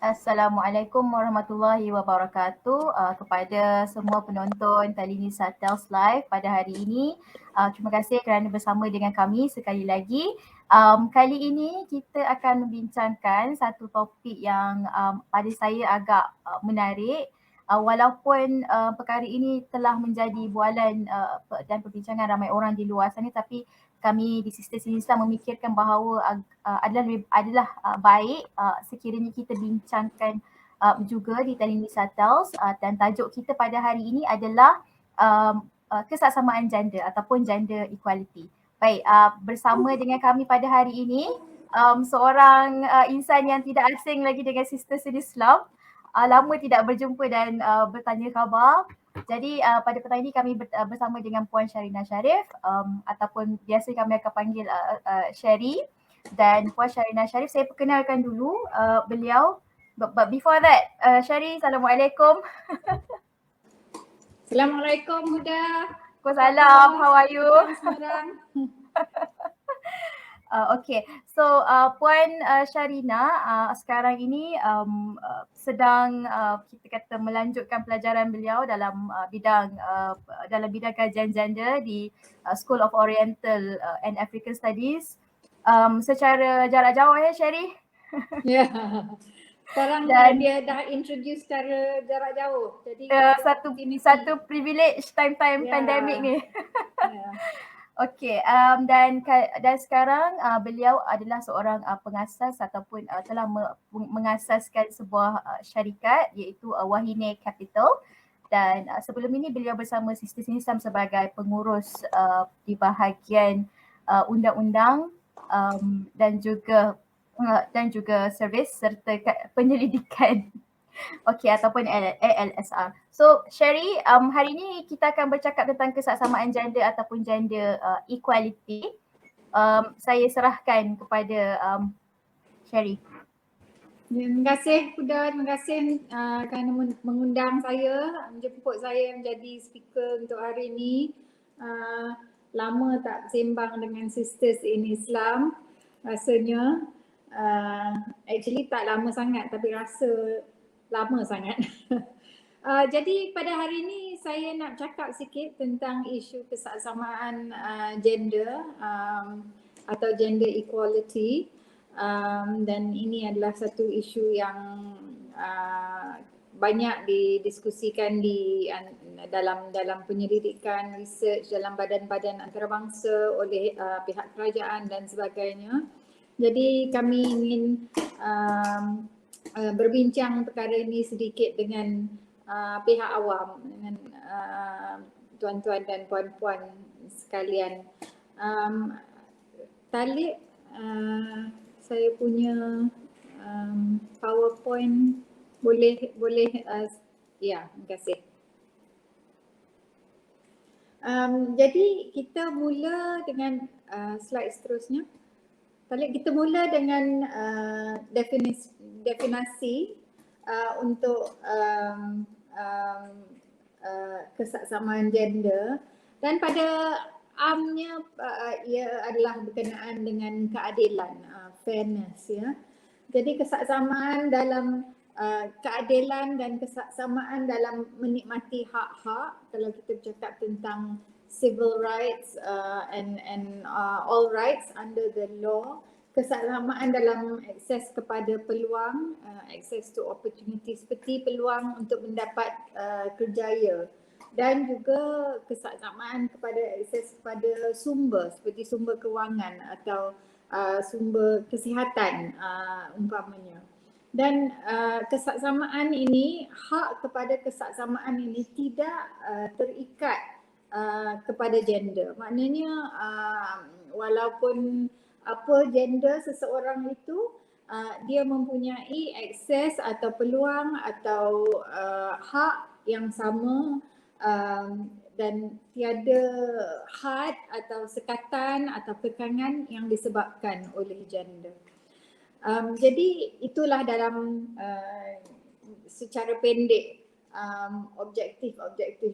Assalamualaikum warahmatullahi wabarakatuh kepada semua penonton Telenisa Tels Live pada hari ini. Terima kasih kerana bersama dengan kami sekali lagi. Kali ini kita akan membincangkan satu topik yang pada saya agak menarik. Walaupun perkara ini telah menjadi bualan dan perbincangan ramai orang di luar sana, tapi kami di Sister Sinisa memikirkan bahawa adalah baik sekiranya kita bincangkan juga di Telenisa Tels dan tajuk kita pada hari ini adalah kesaksamaan gender ataupun gender equality. Baik, bersama dengan kami pada hari ini seorang insan yang tidak asing lagi dengan Sister Islam. Lama tidak berjumpa dan bertanya khabar. Jadi pada petang ini kami bersama dengan Puan Sharina Sharif ataupun biasa kami akan panggil Sherry. Dan Puan Sharina Sharif, saya perkenalkan dulu beliau. But before that, Sherry, Assalamualaikum. Assalamualaikum Huda. Waalaikumsalam, how are you? Okay, so Puan Sharina sekarang ini sedang kita kata melanjutkan pelajaran beliau dalam bidang kajian gender di School of Oriental and African Studies secara jarak jauh Sherry? Ya. Sekarang dan dia dah introduce secara jarak jauh. Jadi satu privilege time pandemik ni. Okey, dan sekarang beliau adalah seorang pengasas ataupun telah mengasaskan sebuah syarikat iaitu Wahine Capital, dan sebelum ini beliau bersama Sister Sinisam sebagai pengurus di bahagian undang-undang dan juga servis serta penyelidikan. Okey, ataupun ALSR. So Sherry, hari ini kita akan bercakap tentang kesaksamaan gender ataupun gender equality. Saya serahkan kepada Sherry. Terima kasih Huda, terima kasih kerana mengundang saya, menjemput saya menjadi speaker untuk hari ini. Lama tak sembang dengan sisters in Islam rasanya. Actually tak lama sangat tapi rasa lama sangat. Jadi pada hari ini saya nak cakap sikit tentang isu kesaksamaan gender atau gender equality, dan ini adalah satu isu yang banyak didiskusikan dalam penyelidikan, research dalam badan-badan antarabangsa oleh pihak kerajaan dan sebagainya. Jadi kami ingin berbincang perkara ini sedikit dengan pihak awam, dengan tuan-tuan dan puan-puan sekalian. Talib saya punya PowerPoint boleh ya, terima kasih. Jadi kita mula dengan slide seterusnya. Kita mula dengan definisi untuk kesaksamaan gender, dan pada amnya ia adalah berkenaan dengan keadilan, fairness ya. Jadi kesaksamaan dalam keadilan dan kesaksamaan dalam menikmati hak-hak. Kalau kita bercakap tentang civil rights and all rights under the law, kesaksamaan dalam akses kepada peluang, access to opportunity, seperti peluang untuk mendapat kerjaya, dan juga kesaksamaan kepada akses kepada sumber seperti sumber kewangan atau sumber kesihatan umpamanya. Dan kesaksamaan ini, hak kepada kesaksamaan ini tidak terikat kepada gender. Maknanya walaupun apa gender seseorang itu, dia mempunyai akses atau peluang atau hak yang sama, dan tiada had atau sekatan atau kekangan yang disebabkan oleh gender. Jadi itulah dalam secara pendek objektif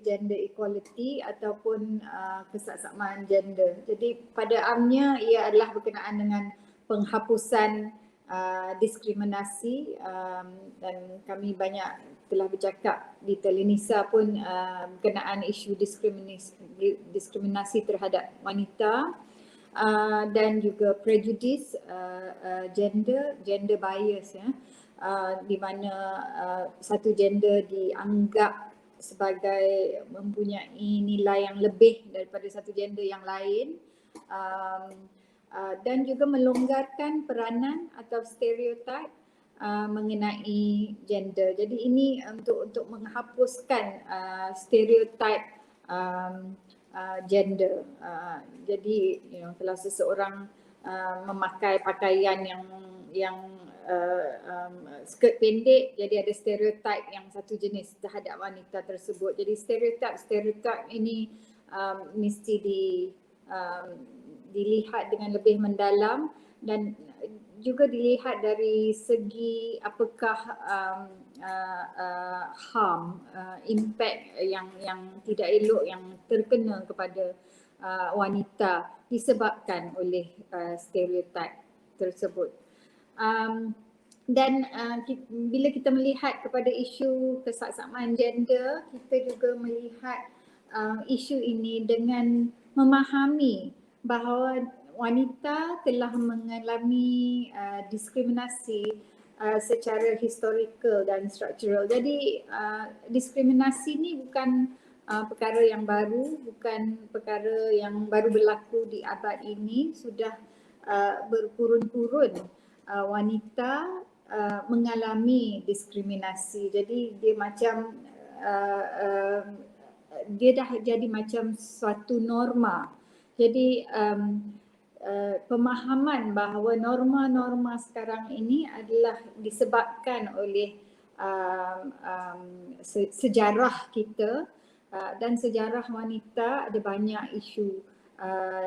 gender equality ataupun kesaksamaan gender. Jadi pada amnya ia adalah berkenaan dengan penghapusan diskriminasi, dan kami banyak telah bercakap di Telenisa pun berkenaan isu diskriminasi terhadap wanita, dan juga prejudice, gender bias, ya, di mana satu gender dianggap sebagai mempunyai nilai yang lebih daripada satu gender yang lain, dan juga melonggarkan peranan atau stereotip mengenai gender. Jadi ini untuk menghapuskan stereotip gender. Jadi kalau seseorang memakai pakaian yang skirt pendek, jadi ada stereotip yang satu jenis terhadap wanita tersebut. Jadi stereotip ini mesti dilihat dengan lebih mendalam dan juga dilihat dari segi apakah harm, impact yang tidak elok yang terkena kepada wanita disebabkan oleh stereotip tersebut. Dan bila kita melihat kepada isu kesesamaan gender, kita juga melihat isu ini dengan memahami bahawa wanita telah mengalami diskriminasi secara historical dan struktural. Jadi diskriminasi ni bukan perkara yang baru, bukan perkara yang baru berlaku di abad ini. Sudah berkurun-kurun wanita mengalami diskriminasi. Jadi dia macam dia dah jadi macam suatu norma. Jadi pemahaman bahawa norma-norma sekarang ini adalah disebabkan oleh sejarah kita, dan sejarah wanita ada banyak isu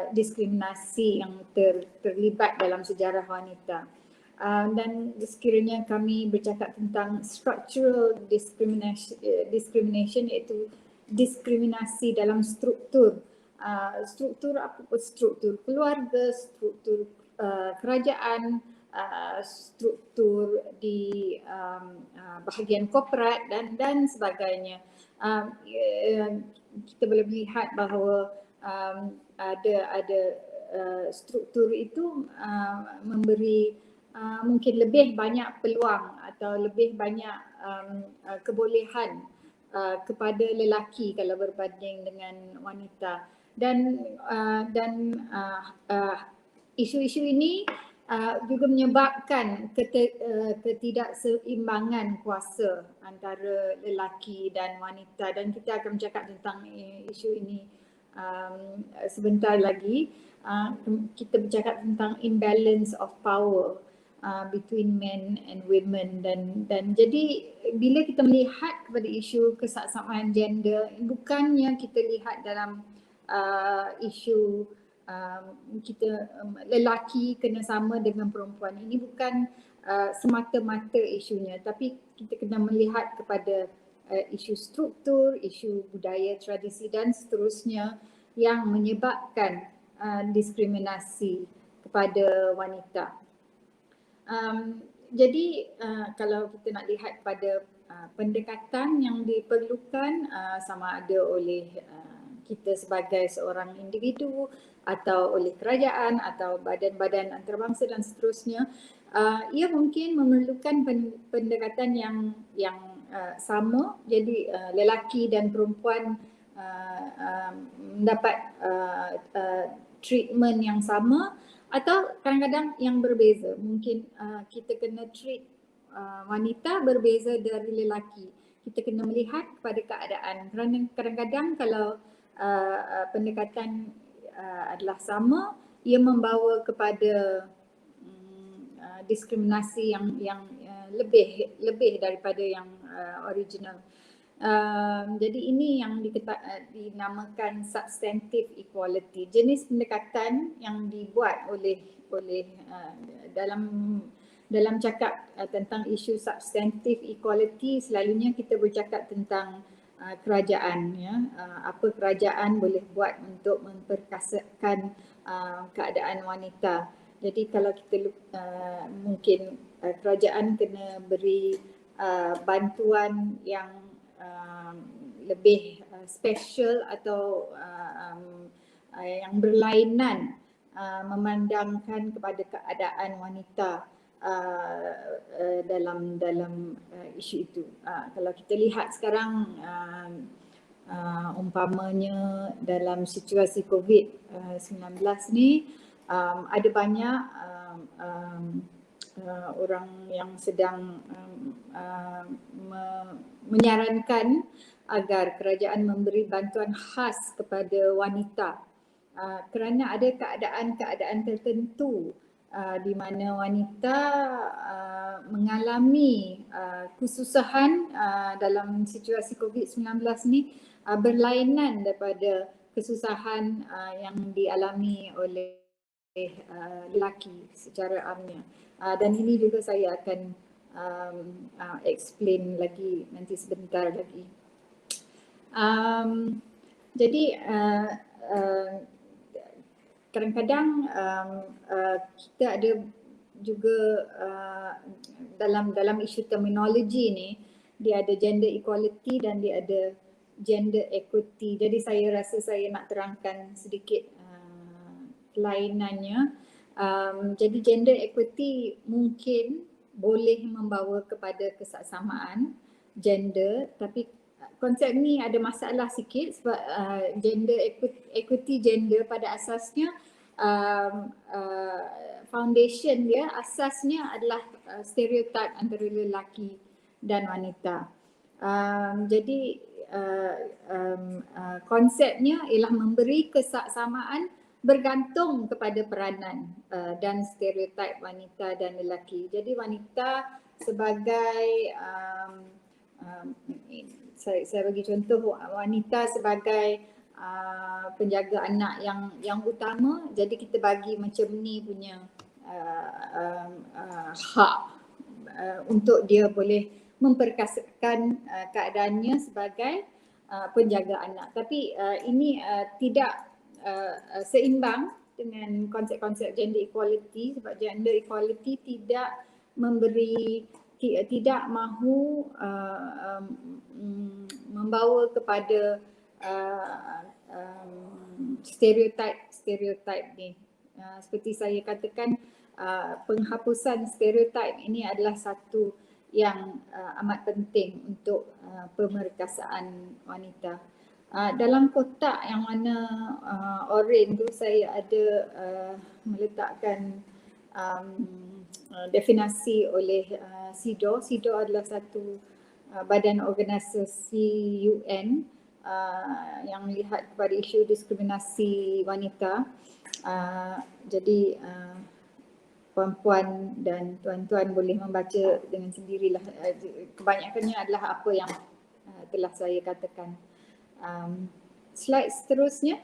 diskriminasi yang terlibat dalam sejarah wanita. Dan sekiranya kami bercakap tentang structural discrimination, iaitu diskriminasi dalam struktur. Struktur apa pun, struktur keluarga, struktur kerajaan, struktur di bahagian korporat dan sebagainya. Kita boleh melihat bahawa ada struktur itu memberi mungkin lebih banyak peluang atau lebih banyak kebolehan kepada lelaki kalau berbanding dengan wanita. Dan isu-isu ini juga menyebabkan ketidakseimbangan kuasa antara lelaki dan wanita, dan kita akan bercakap tentang isu ini sebentar lagi. Kita bercakap tentang imbalance of power between men and women, dan jadi bila kita melihat kepada isu kesesamaan gender, bukannya kita lihat dalam isu kita lelaki kena sama dengan perempuan. Ini bukan semata-mata isunya, tapi kita kena melihat kepada isu struktur, isu budaya, tradisi dan seterusnya yang menyebabkan diskriminasi kepada wanita. Jadi kalau kita nak lihat pada pendekatan yang diperlukan sama ada oleh kita sebagai seorang individu atau oleh kerajaan atau badan-badan antarabangsa dan seterusnya, ia mungkin memerlukan pendekatan yang sama. Jadi lelaki dan perempuan mendapat treatment yang sama atau kadang-kadang yang berbeza. Mungkin kita kena treat wanita berbeza dari lelaki. Kita kena melihat kepada keadaan. Kerana kadang-kadang kalau pendekatan adalah sama, ia membawa kepada diskriminasi yang lebih daripada yang original. Jadi ini yang dinamakan substantive equality. Jenis pendekatan yang dibuat oleh dalam cakap tentang isu substantive equality, selalunya kita bercakap tentang kerajaan, ya. Apa kerajaan boleh buat untuk memperkasakan keadaan wanita. Jadi kalau kita mungkin kerajaan kena beri bantuan yang lebih special atau yang berlainan memandangkan kepada keadaan wanita dalam isu itu. Kalau kita lihat sekarang umpamanya dalam situasi COVID-19 ni ada banyak orang yang sedang menyarankan agar kerajaan memberi bantuan khas kepada wanita kerana ada keadaan-keadaan tertentu di mana wanita mengalami kesusahan dalam situasi COVID-19 ni berlainan daripada kesusahan yang dialami oleh lelaki secara amnya. Dan ini juga saya akan explain lagi nanti sebentar lagi. Jadi kadang-kadang kita ada juga dalam isu terminologi ni, dia ada gender equality dan dia ada gender equity. Jadi saya rasa saya nak terangkan sedikit kelainannya. Jadi gender equity mungkin boleh membawa kepada kesaksamaan gender, tapi konsep ni ada masalah sikit sebab gender equity gender pada asasnya foundation dia asasnya adalah stereotip antara lelaki dan wanita. Jadi konsepnya ialah memberi kesaksamaan bergantung kepada peranan dan stereotip wanita dan lelaki. Jadi wanita sebagai saya bagi contoh, wanita sebagai penjaga anak yang utama, jadi kita bagi macam ni punya hak untuk dia boleh memperkasakan keadaannya sebagai penjaga anak. Tapi ini tidak seimbang dengan konsep-konsep gender equality sebab gender equality tidak mahu membawa kepada stereotip ni. Seperti saya katakan, penghapusan stereotip ini adalah satu yang amat penting untuk pemerkasaan wanita. Dalam kotak yang mana oren tu saya ada meletakkan definasi oleh SIDO. SIDO adalah satu badan organisasi UN yang melihat kepada isu diskriminasi wanita. Jadi puan-puan dan tuan-tuan boleh membaca dengan sendirilah. Kebanyakannya adalah apa yang telah saya katakan. Slide seterusnya.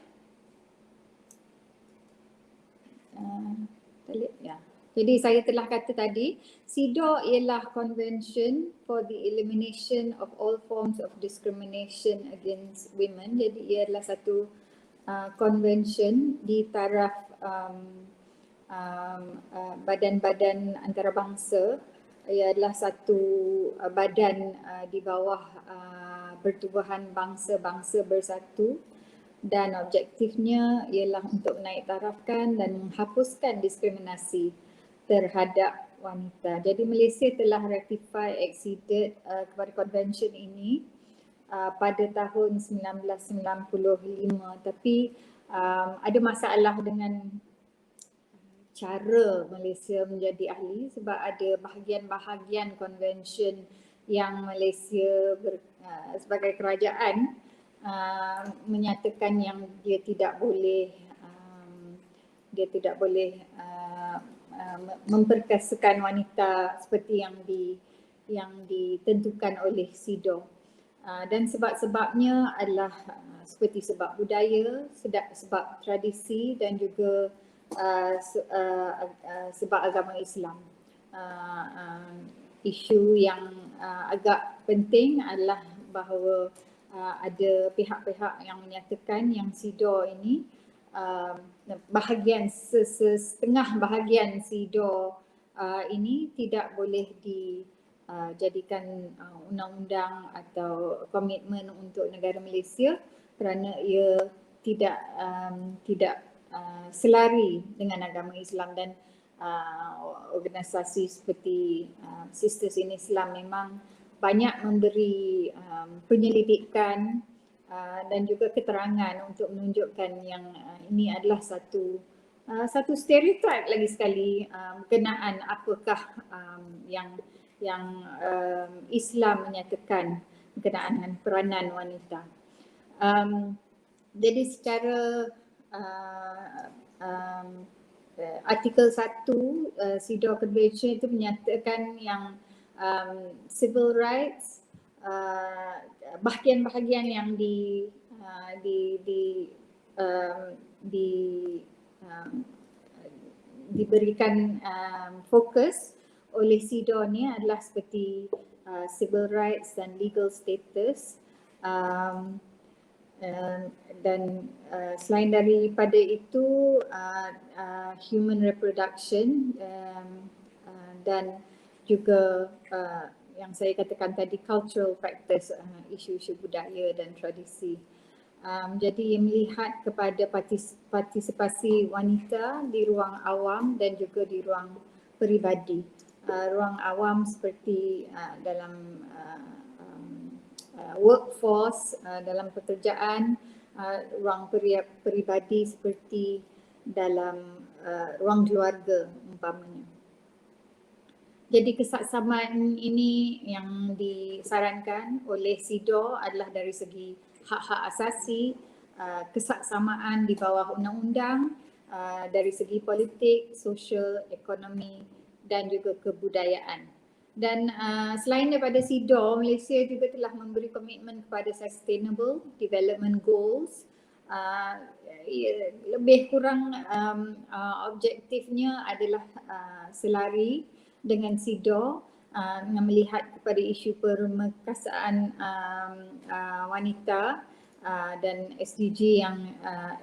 Jadi saya telah kata tadi, SIDO ialah Convention for the Elimination of All Forms of Discrimination Against Women. Jadi ia adalah satu convention di taraf badan-badan antarabangsa. Ia adalah satu badan di bawah Pertubuhan Bangsa-Bangsa Bersatu dan objektifnya ialah untuk menaik tarafkan dan menghapuskan diskriminasi terhadap wanita. Jadi Malaysia telah ratify acceded kepada convention ini pada tahun 1995, tapi ada masalah dengan cara Malaysia menjadi ahli sebab ada bahagian-bahagian convention yang Malaysia sebagai kerajaan menyatakan yang dia tidak boleh memperkasakan wanita seperti yang ditentukan oleh SIDO. Dan sebab-sebabnya adalah seperti sebab budaya, sebab tradisi dan juga sebab agama Islam. Isu yang agak penting adalah bahawa ada pihak-pihak yang menyatakan yang SIDO ini bahagian setengah bahagian SIDO ini tidak boleh dijadikan undang-undang atau komitmen untuk negara Malaysia kerana ia tidak selari dengan agama Islam, dan organisasi seperti Sisters in Islam memang banyak memberi penyelidikan dan juga keterangan untuk menunjukkan yang ini adalah satu stereotip lagi sekali berkenaan apakah yang Islam menyatakan berkenaan dengan peranan wanita. Jadi secara artikel 1 CEDAW Convention itu menyatakan yang civil rights, bahagian-bahagian yang diberikan fokus oleh CEDAW ni adalah seperti civil rights dan legal status, dan selain daripada itu human reproduction, dan juga yang saya katakan tadi cultural practice, isu-isu budaya dan tradisi. Jadi melihat kepada partisipasi wanita di ruang awam dan juga di ruang peribadi. Ruang awam seperti dalam workforce, dalam pekerjaan, ruang peribadi seperti dalam ruang keluarga umpamanya. Jadi kesaksamaan ini yang disarankan oleh SIDO adalah dari segi hak-hak asasi, kesaksamaan di bawah undang-undang, dari segi politik, sosial, ekonomi dan juga kebudayaan. Dan selain daripada SIDO, Malaysia juga telah memberi komitmen kepada Sustainable Development Goals. Lebih kurang objektifnya adalah selari dengan SIDO, dengan melihat kepada isu permerkasaan wanita, dan SDG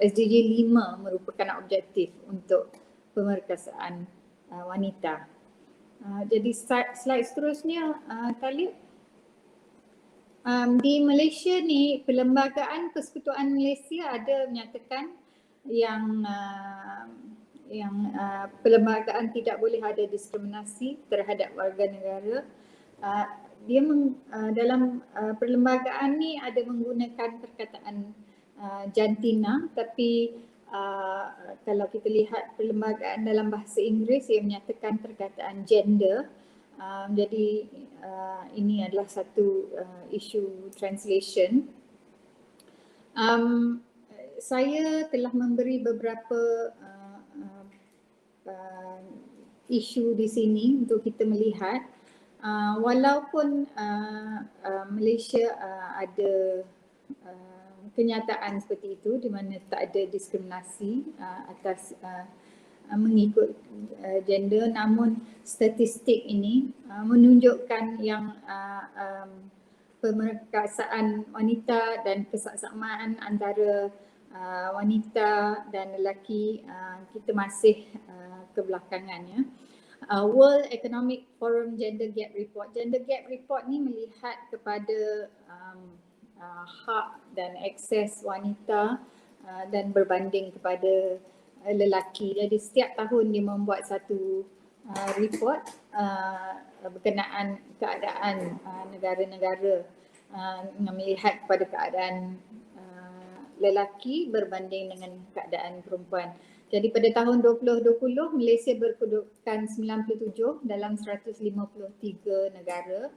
SDG 5 merupakan objektif untuk pemerkasaan wanita. Jadi slide seterusnya, Talib. Di Malaysia ni, Perlembagaan Persekutuan Malaysia ada menyatakan yang perlembagaan tidak boleh ada diskriminasi terhadap warga negara. Dia dalam perlembagaan ni ada menggunakan perkataan jantina, tapi kalau kita lihat perlembagaan dalam bahasa Inggeris, ia menyatakan perkataan gender. Jadi ini adalah satu isu translation. Saya telah memberi beberapa isu di sini untuk kita melihat, walaupun Malaysia ada kenyataan seperti itu di mana tak ada diskriminasi atas mengikut gender, namun statistik ini menunjukkan yang pemerkasaan wanita dan kesaksamaan antara wanita dan lelaki kita masih kebelakangannya. World Economic Forum Gender Gap Report. Gender Gap Report ni melihat kepada hak dan akses wanita dan berbanding kepada lelaki. Jadi setiap tahun dia membuat satu report berkenaan keadaan negara-negara, melihat kepada keadaan lelaki berbanding dengan keadaan perempuan. Jadi pada tahun 2020 Malaysia berkedudukan 97 dalam 153 negara.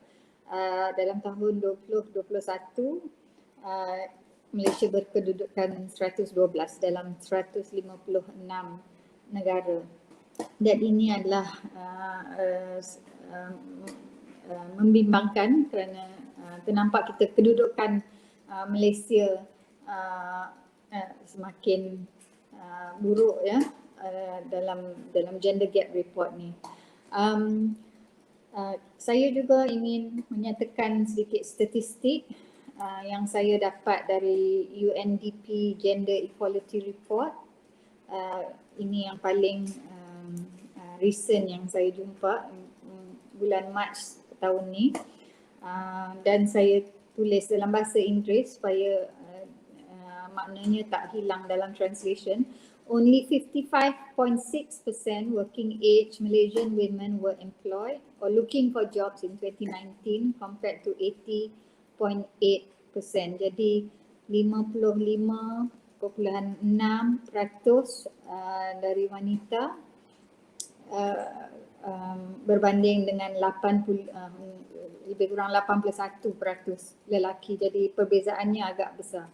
Dalam tahun 2021 Malaysia berkedudukan 112 dalam 156 negara. Dan ini adalah membimbangkan kerana ternampak kita kedudukan Malaysia semakin buruk ya dalam gender gap report ni. Saya juga ingin menyatakan sedikit statistik yang saya dapat dari UNDP Gender Equality Report. ini yang paling recent yang saya jumpa bulan Mac tahun ni, dan saya tulis dalam bahasa Inggeris supaya maknanya tak hilang dalam translation. Only 55.6% working age Malaysian women were employed or looking for jobs in 2019 compared to 80.8%. Jadi 55.6% dari wanita berbanding dengan 80, lebih kurang 81% lelaki. Jadi perbezaannya agak besar.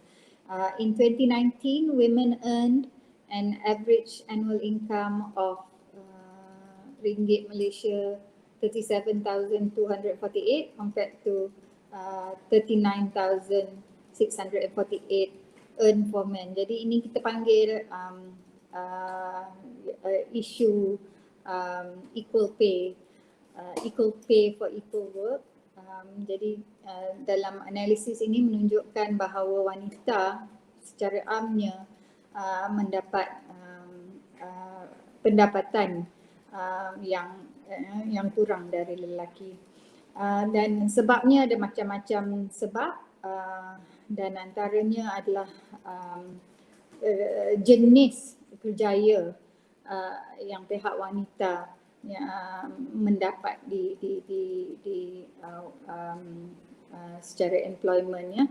In 2019, women earned an average annual income of ringgit Malaysia 37,248 compared to 39,648 earned for men. Jadi ini kita panggil isu equal pay for equal work. Jadi dalam analisis ini menunjukkan bahawa wanita secara amnya mendapat pendapatan yang kurang dari lelaki. Dan sebabnya ada macam-macam sebab, dan antaranya adalah jenis kerjaya yang pihak wanita mendapat di secara employment ya.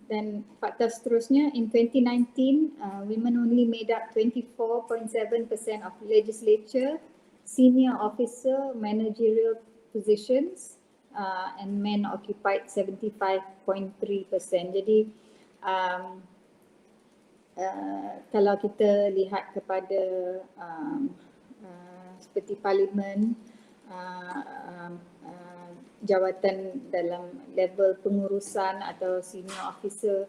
Dan fakta seterusnya, in 2019, women only made up 24.7% of legislature, senior officer, managerial positions, and men occupied 75.3%. Jadi kalau kita lihat kepada seperti parlimen, jawatan dalam level pengurusan atau senior officer,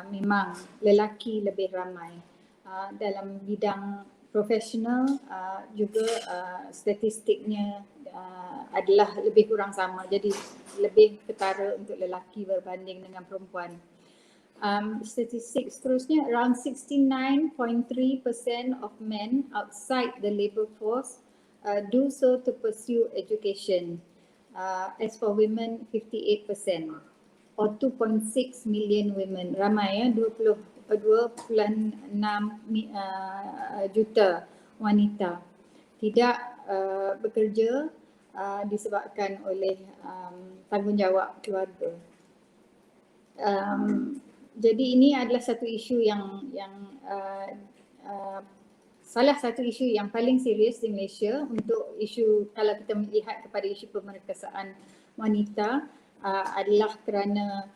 memang lelaki lebih ramai. Dalam bidang profesional juga statistiknya adalah lebih kurang sama, jadi lebih ketara untuk lelaki berbanding dengan perempuan. Statistik seterusnya, around 69.3% of men outside the labour force do so to pursue education. As for women, 58% or 2.6 million women. Ramai ya, 22.6 juta wanita tidak bekerja disebabkan oleh tanggungjawab keluarga. Jadi ini adalah satu isu yang salah satu isu yang paling serius di Malaysia untuk isu, kalau kita melihat kepada isu pemerkasaan wanita, adalah kerana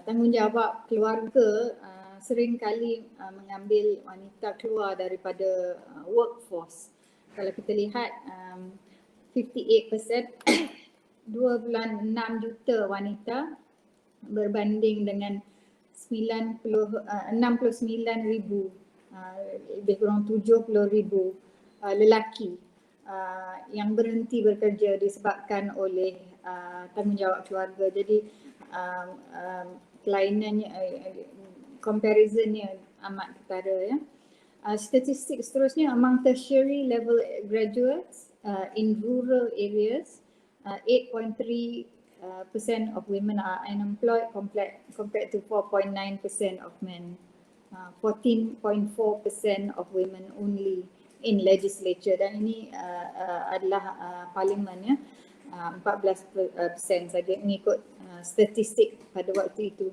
tanggungjawab keluarga seringkali mengambil wanita keluar daripada workforce. Kalau kita lihat 58%, 2.6 juta wanita berbanding dengan 69,000, lebih kurang 70,000 lelaki yang berhenti bekerja disebabkan oleh tanggungjawab keluarga. Jadi kelainannya, comparisonnya amat ketara ya. Statistik seterusnya, among tertiary level graduates in rural areas, 8.3% of women are unemployed compared to 4.9% of men. 14.4% of women only in legislature, dan ini adalah parlimen ya, 14% saja mengikut statistik pada waktu itu.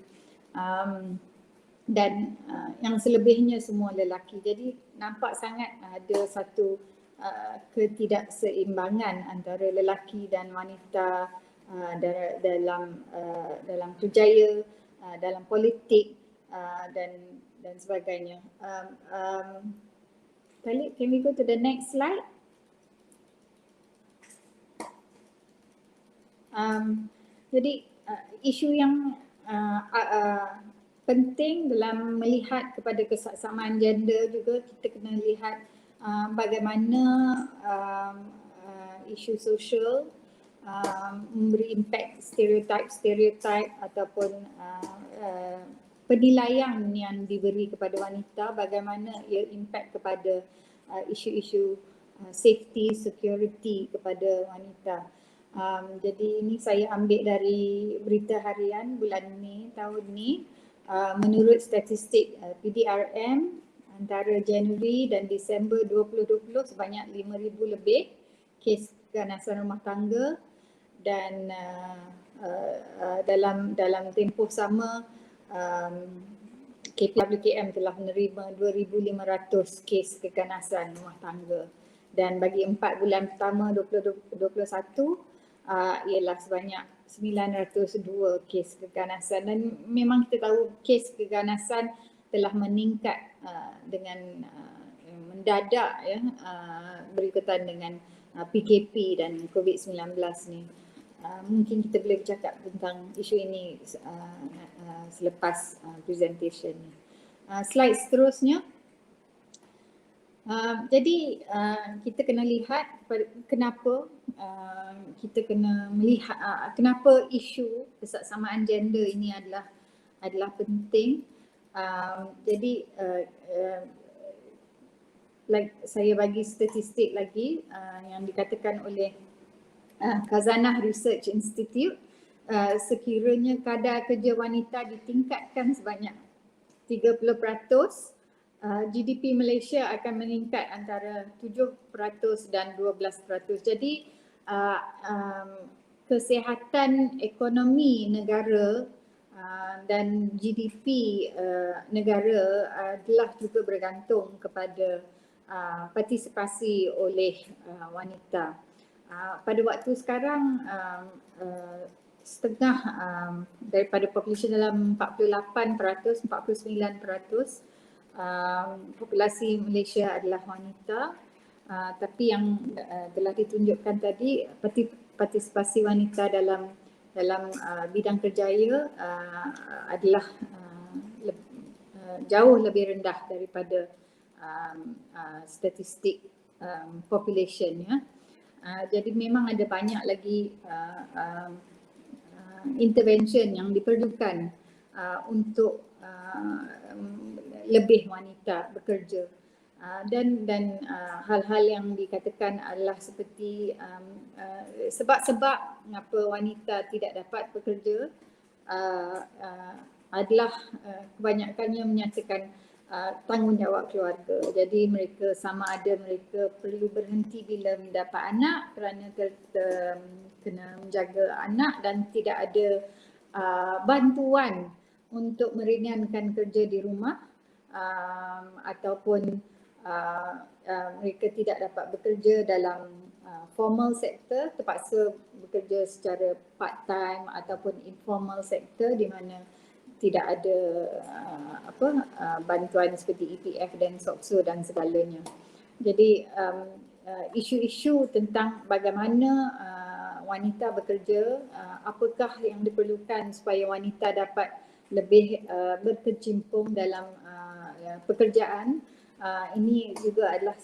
Dan yang selebihnya semua lelaki. Jadi nampak sangat ada satu ketidakseimbangan antara lelaki dan wanita dalam kerjaya, dalam politik dan sebagainya. Khalid, can we go to the next slide? Jadi isu yang penting dalam melihat kepada kesesamaan gender juga, kita kena lihat bagaimana isu sosial memberi impact stereotype ataupun penilaian yang diberi kepada wanita, bagaimana ia impact kepada isu-isu safety, security kepada wanita. Jadi ini saya ambil dari berita harian bulan Mei tahun ni. Menurut statistik PDRM, antara Januari dan Disember 2020 sebanyak 5,000 lebih kes keganasan rumah tangga, dan dalam tempoh sama KPWKM telah menerima 2,500 kes keganasan rumah tangga, dan bagi 4 bulan pertama 2021 ialah sebanyak 902 kes keganasan. Dan memang kita tahu kes keganasan telah meningkat dengan mendadak ya, berikutan dengan PKP dan COVID-19 ni. Mungkin kita boleh bercakap tentang isu ini selepas presentation ni. Slide seterusnya. Jadi kita kena lihat kenapa kita kena melihat kenapa isu kesesamaan gender ini adalah penting. Jadi like saya bagi statistik lagi yang dikatakan oleh Khazanah Research Institute, sekiranya kadar kerja wanita ditingkatkan sebanyak 30%, GDP Malaysia akan meningkat antara 7% dan 12%. Jadi kesihatan ekonomi negara dan GDP negara adalah juga bergantung kepada partisipasi oleh wanita. Pada waktu sekarang setengah daripada populasi dalam 48%, 49% populasi Malaysia adalah wanita, tapi yang telah ditunjukkan tadi partisipasi wanita dalam bidang kerjaya adalah jauh lebih rendah daripada statistik population ya. Jadi memang ada banyak lagi intervention yang diperlukan untuk lebih wanita bekerja, dan hal-hal yang dikatakan adalah seperti sebab-sebab mengapa wanita tidak dapat bekerja adalah kebanyakannya menyatakan tanggungjawab keluarga. Jadi mereka sama ada mereka perlu berhenti bila mendapat anak kerana kena menjaga anak dan tidak ada bantuan untuk meringankan kerja di rumah, ataupun mereka tidak dapat bekerja dalam formal sector, terpaksa bekerja secara part time ataupun informal sector di mana tidak ada bantuan seperti EPF dan SOCSO dan segalanya. Jadi isu-isu tentang bagaimana wanita bekerja, apakah yang diperlukan supaya wanita dapat lebih berkecimpung dalam pekerjaan, ini juga adalah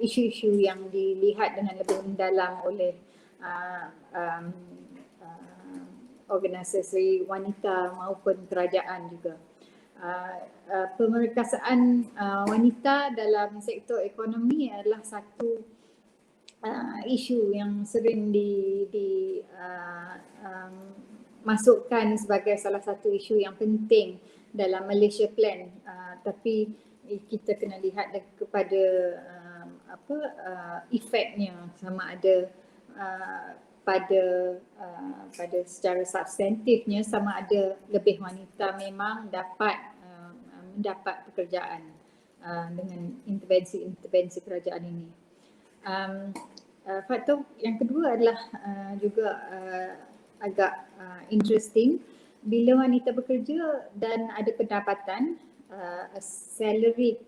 isu-isu yang dilihat dengan lebih mendalam oleh organisasi wanita maupun kerajaan juga. Pemerkasaan wanita dalam sektor ekonomi adalah satu isu yang sering masukkan sebagai salah satu isu yang penting dalam Malaysia Plan, tapi kita kena lihat kepada efeknya, sama ada pada secara substantifnya sama ada lebih wanita memang dapat mendapat pekerjaan dengan intervensi kerajaan ini. Faktor yang kedua adalah juga agak interesting, bila wanita bekerja dan ada pendapatan salaried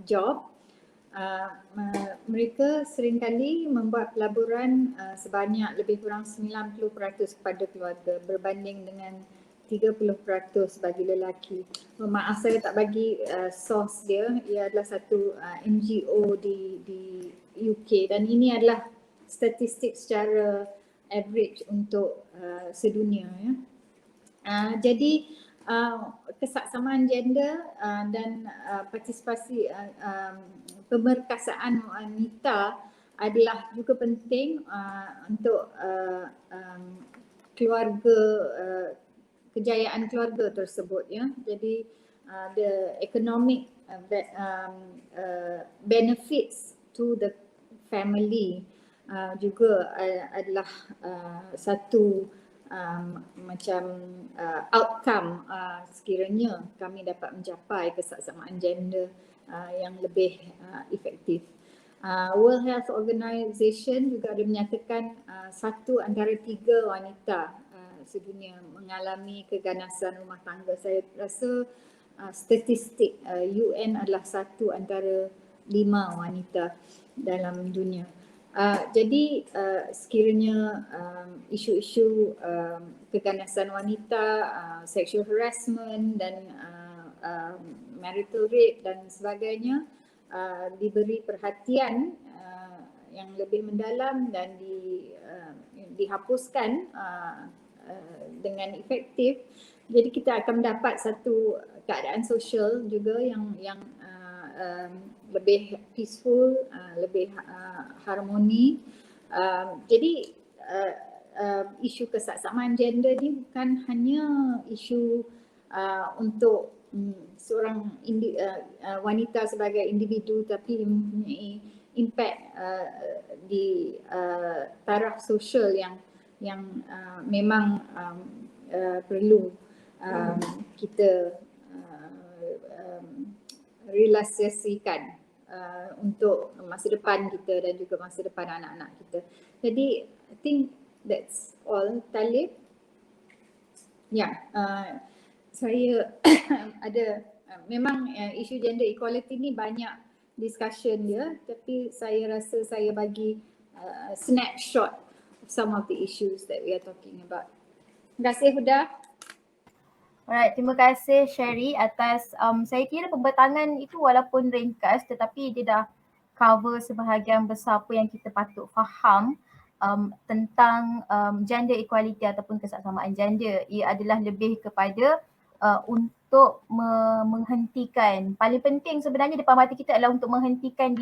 job, mereka seringkali membuat pelaburan sebanyak lebih kurang 90% kepada keluarga berbanding dengan 30% bagi lelaki. Maaf saya tak bagi source dia, ia adalah satu NGO di UK dan ini adalah statistik secara average untuk sedunia ya. Jadi kesaksamaan gender dan partisipasi pemerkasaan wanita adalah juga penting untuk keluarga, kejayaan keluarga tersebut, ya. Jadi the economic benefits to the family juga adalah satu macam outcome sekiranya kami dapat mencapai kesaksamaan gender yang lebih efektif. World Health Organization juga ada menyatakan 1 antara 3 wanita sedunia mengalami keganasan rumah tangga. Saya rasa statistik UN adalah 1 antara 5 wanita dalam dunia. Jadi sekiranya isu-isu keganasan wanita, sexual harassment dan marital rape dan sebagainya diberi perhatian yang lebih mendalam dan dihapuskan dengan efektif, jadi kita akan mendapat satu keadaan sosial juga yang lebih peaceful, lebih harmoni. Jadi isu kesaksamaan gender ni bukan hanya isu untuk seorang wanita sebagai individu, tapi mempunyai impact di taraf sosial yang memang perlu kita realisasikan untuk masa depan kita dan juga masa depan anak-anak kita. Jadi I think that's all. Talib? Ya, saya ada memang isu gender equality ni banyak discussion dia, tapi saya rasa saya bagi snapshot of some of the issues that we are talking about. Terima kasih Huda. Alright, terima kasih Sherry atas saya kira pembatangan itu walaupun ringkas tetapi dia dah cover sebahagian besar apa yang kita patut faham tentang gender equality ataupun kesaksamaan gender. Ia adalah lebih kepada untuk menghentikan, paling penting sebenarnya depan mata kita adalah untuk menghentikan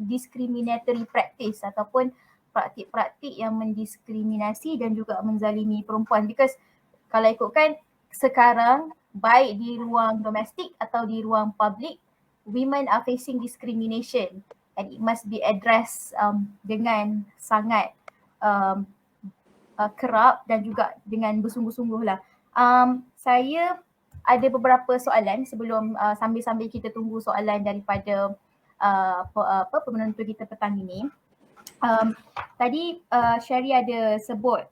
discriminatory practice ataupun praktik-praktik yang mendiskriminasi dan juga menzalimi perempuan, because kalau ikutkan sekarang baik di ruang domestik atau di ruang public, women are facing discrimination and it must be addressed dengan sangat kerap dan juga dengan bersungguh-sungguh lah. Saya ada beberapa soalan sebelum sambil-sambil kita tunggu soalan daripada penonton kita petang ini. Tadi Sherry ada sebut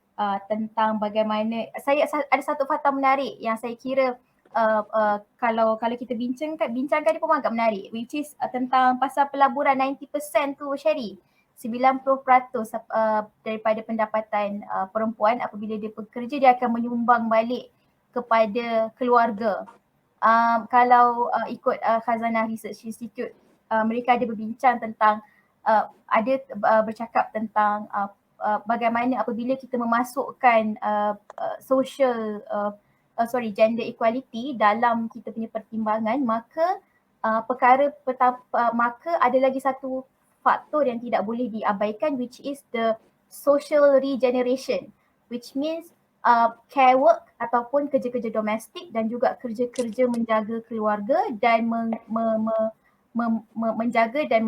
tentang bagaimana, saya ada satu fakta menarik yang saya kira kalau kita bincangkan dia pun agak menarik, which is tentang pasal pelaburan 90% tu Sherry. 90% daripada pendapatan perempuan apabila dia bekerja dia akan menyumbang balik kepada keluarga. Kalau ikut Khazanah Research Institute, mereka ada berbincang tentang ada bercakap tentang bagaimana apabila kita memasukkan gender equality dalam kita punya pertimbangan, maka maka ada lagi satu faktor yang tidak boleh diabaikan, which is the social regeneration, which means care work ataupun kerja-kerja domestik dan juga kerja-kerja menjaga keluarga dan menjaga dan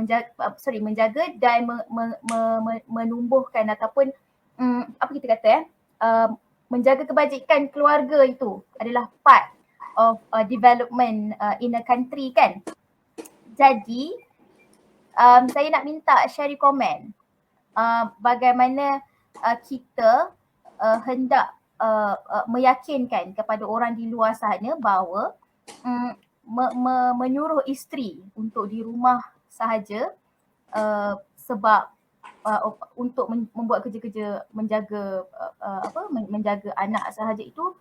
menumbuhkan ataupun apa kita kata menjaga kebajikan keluarga itu adalah part of development in a country kan. Jadi saya nak minta Sherry komen bagaimana kita hendak meyakinkan kepada orang di luar sana bahawa menyuruh isteri untuk di rumah sahaja sebab untuk membuat kerja-kerja menjaga menjaga anak sahaja itu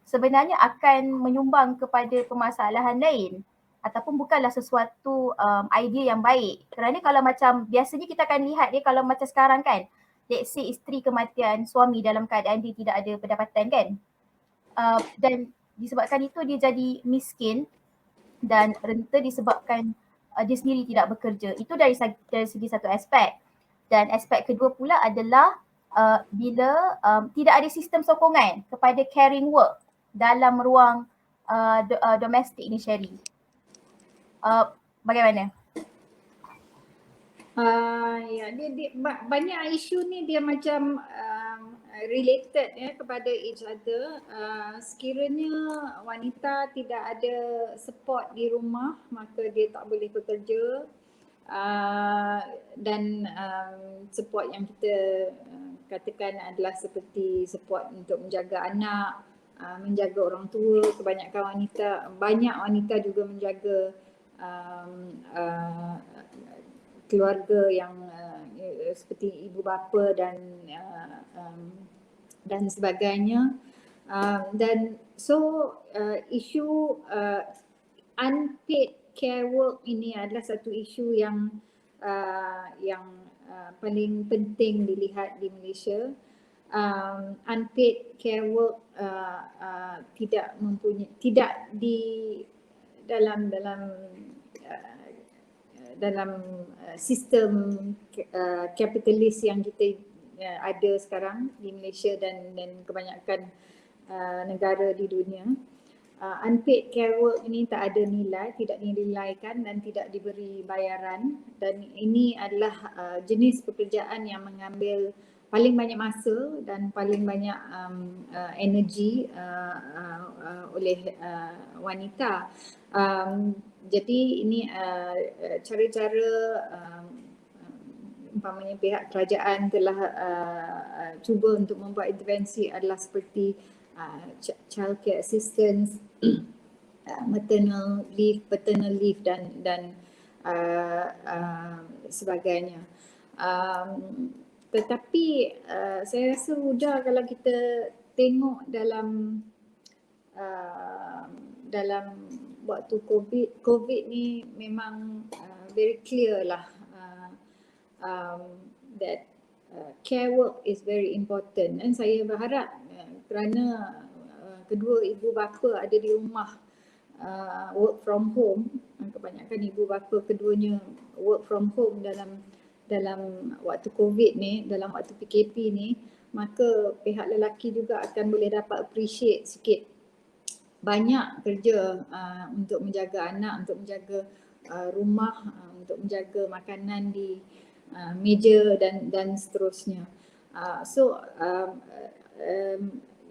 sebenarnya akan menyumbang kepada permasalahan lain ataupun bukanlah sesuatu idea yang baik. Kerana kalau macam biasanya kita akan lihat dia, kalau macam sekarang kan, let's say isteri kematian suami dalam keadaan dia tidak ada pendapatan kan, dan disebabkan itu dia jadi miskin dan renta disebabkan dia sendiri tidak bekerja. Itu dari segi satu aspek. Dan aspek kedua pula adalah bila tidak ada sistem sokongan kepada caring work dalam ruang domestik ni, Sherry. Bagaimana? Ya, dia banyak isu ni dia macam related kepada each other. Sekiranya wanita tidak ada support di rumah, maka dia tak boleh bekerja. Dan support yang kita katakan adalah seperti support untuk menjaga anak, menjaga orang tua. Banyak wanita juga menjaga keluarga yang seperti ibu bapa dan sebagainya. Dan so isu unpaid care work ini adalah satu isu yang paling penting dilihat di Malaysia. Unpaid care work tidak di dalam sistem kapitalis yang kita ada sekarang di Malaysia dan kebanyakan negara di dunia. Unpaid care work ini tak ada nilai, tidak dinilaikan dan tidak diberi bayaran, dan ini adalah jenis pekerjaan yang mengambil paling banyak masa dan paling banyak energi oleh wanita. Jadi ini cara-cara umpamanya pihak kerajaan telah cuba untuk membuat intervensi adalah seperti child care assistance, maternal leave, paternal leave dan sebagainya. Tetapi saya rasa mudah kalau kita tengok dalam waktu COVID ni memang very clear lah that care work is very important, dan saya berharap kerana kedua ibu bapa ada di rumah work from home, kebanyakan ibu bapa keduanya work from home dalam waktu COVID ni, dalam waktu PKP ni, maka pihak lelaki juga akan boleh dapat appreciate sikit banyak kerja untuk menjaga anak, untuk menjaga rumah, untuk menjaga makanan di meja dan seterusnya. So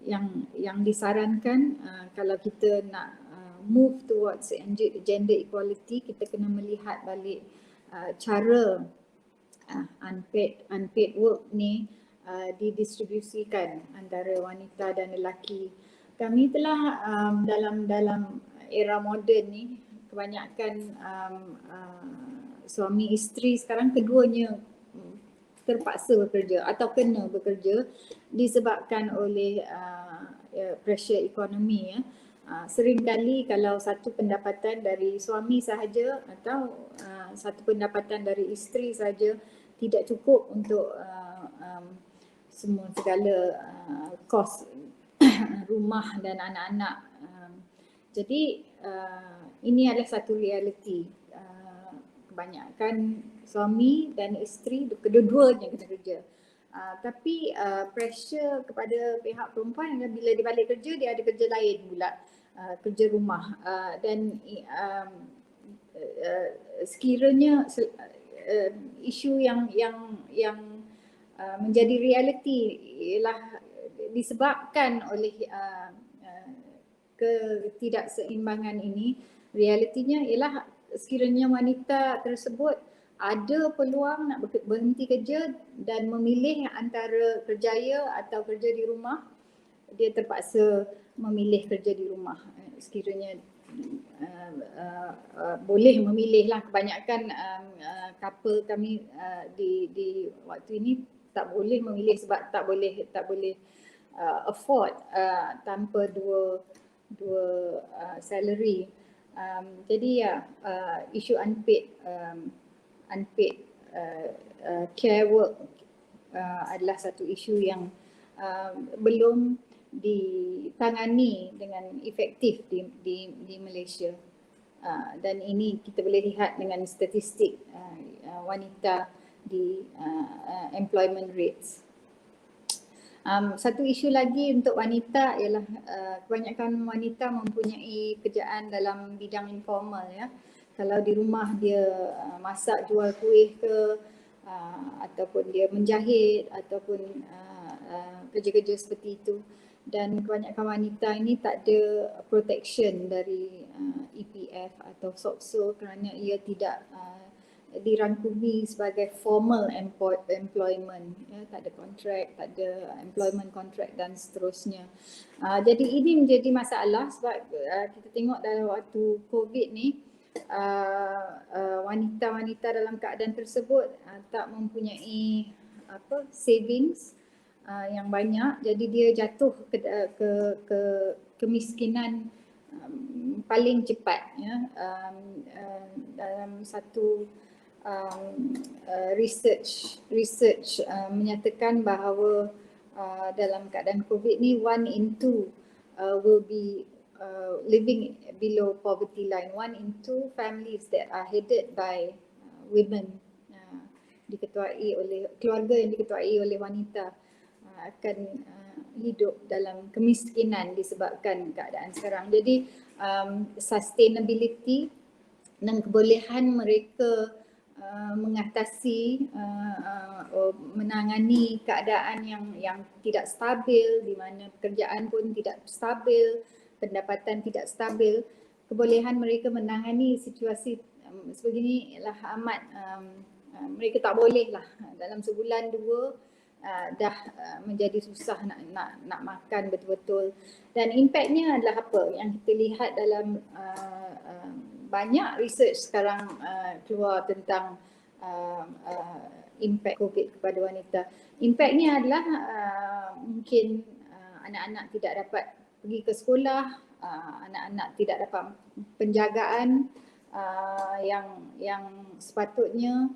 yang disarankan kalau kita nak move towards gender equality, kita kena melihat balik cara unpaid work ni didistribusikan antara wanita dan lelaki. Kami telah dalam era moden ni, kebanyakan suami isteri sekarang keduanya terpaksa bekerja atau kena bekerja disebabkan oleh pressure ekonomi. Seringkali kalau satu pendapatan dari suami sahaja atau satu pendapatan dari isteri saja tidak cukup untuk segala kos rumah dan anak-anak. Jadi ini adalah satu realiti. Kebanyakan suami dan isteri kedua-duanya kena kerja. Tapi pressure kepada pihak perempuan adalah bila dia balik kerja, dia ada kerja lain pula, kerja rumah. Dan sekiranya isu yang menjadi realiti ialah disebabkan oleh ketidakseimbangan ini, realitinya ialah sekiranya wanita tersebut ada peluang nak berhenti kerja dan memilih antara kerjaya atau kerja di rumah, dia terpaksa memilih kerja di rumah. Sekiranya boleh memilih lah. Kebanyakan couple kami di waktu ini tak boleh memilih sebab tak boleh afford tanpa dua salary. Jadi isu unpaid care work adalah satu isu yang belum ditangani dengan efektif di Malaysia. Dan ini kita boleh lihat dengan statistik wanita di employment rates. Satu isu lagi untuk wanita ialah kebanyakan wanita mempunyai kerjaan dalam bidang informal ya. Kalau di rumah dia masak jual kuih ke ataupun dia menjahit ataupun kerja-kerja seperti itu, dan kebanyakan wanita ini tak ada protection dari EPF atau SOCSO kerana ia tidak dirangkumi sebagai formal employment ya, tak ada kontrak, tak ada employment contract dan seterusnya. Jadi ini menjadi masalah sebab kita tengok dalam waktu COVID ni wanita-wanita dalam keadaan tersebut tak mempunyai savings yang banyak, jadi dia jatuh ke kemiskinan paling cepat ya. Dalam satu research menyatakan bahawa dalam keadaan COVID ni 1 in 2 will be living below poverty line. 1 in 2 families that are headed by women, diketuai oleh keluarga yang diketuai oleh wanita, akan hidup dalam kemiskinan disebabkan keadaan sekarang. Jadi sustainability dan kebolehan mereka mengatasi menangani keadaan yang tidak stabil, di mana pekerjaan pun tidak stabil, pendapatan tidak stabil, kebolehan mereka menangani situasi sebegini ialah amat mereka tak boleh lah dalam sebulan 2 dah menjadi susah nak makan betul-betul. Dan impaknya adalah apa yang kita lihat dalam banyak research sekarang keluar tentang impact COVID kepada wanita. Impaknya adalah mungkin anak-anak tidak dapat pergi ke sekolah, anak-anak tidak dapat penjagaan yang sepatutnya.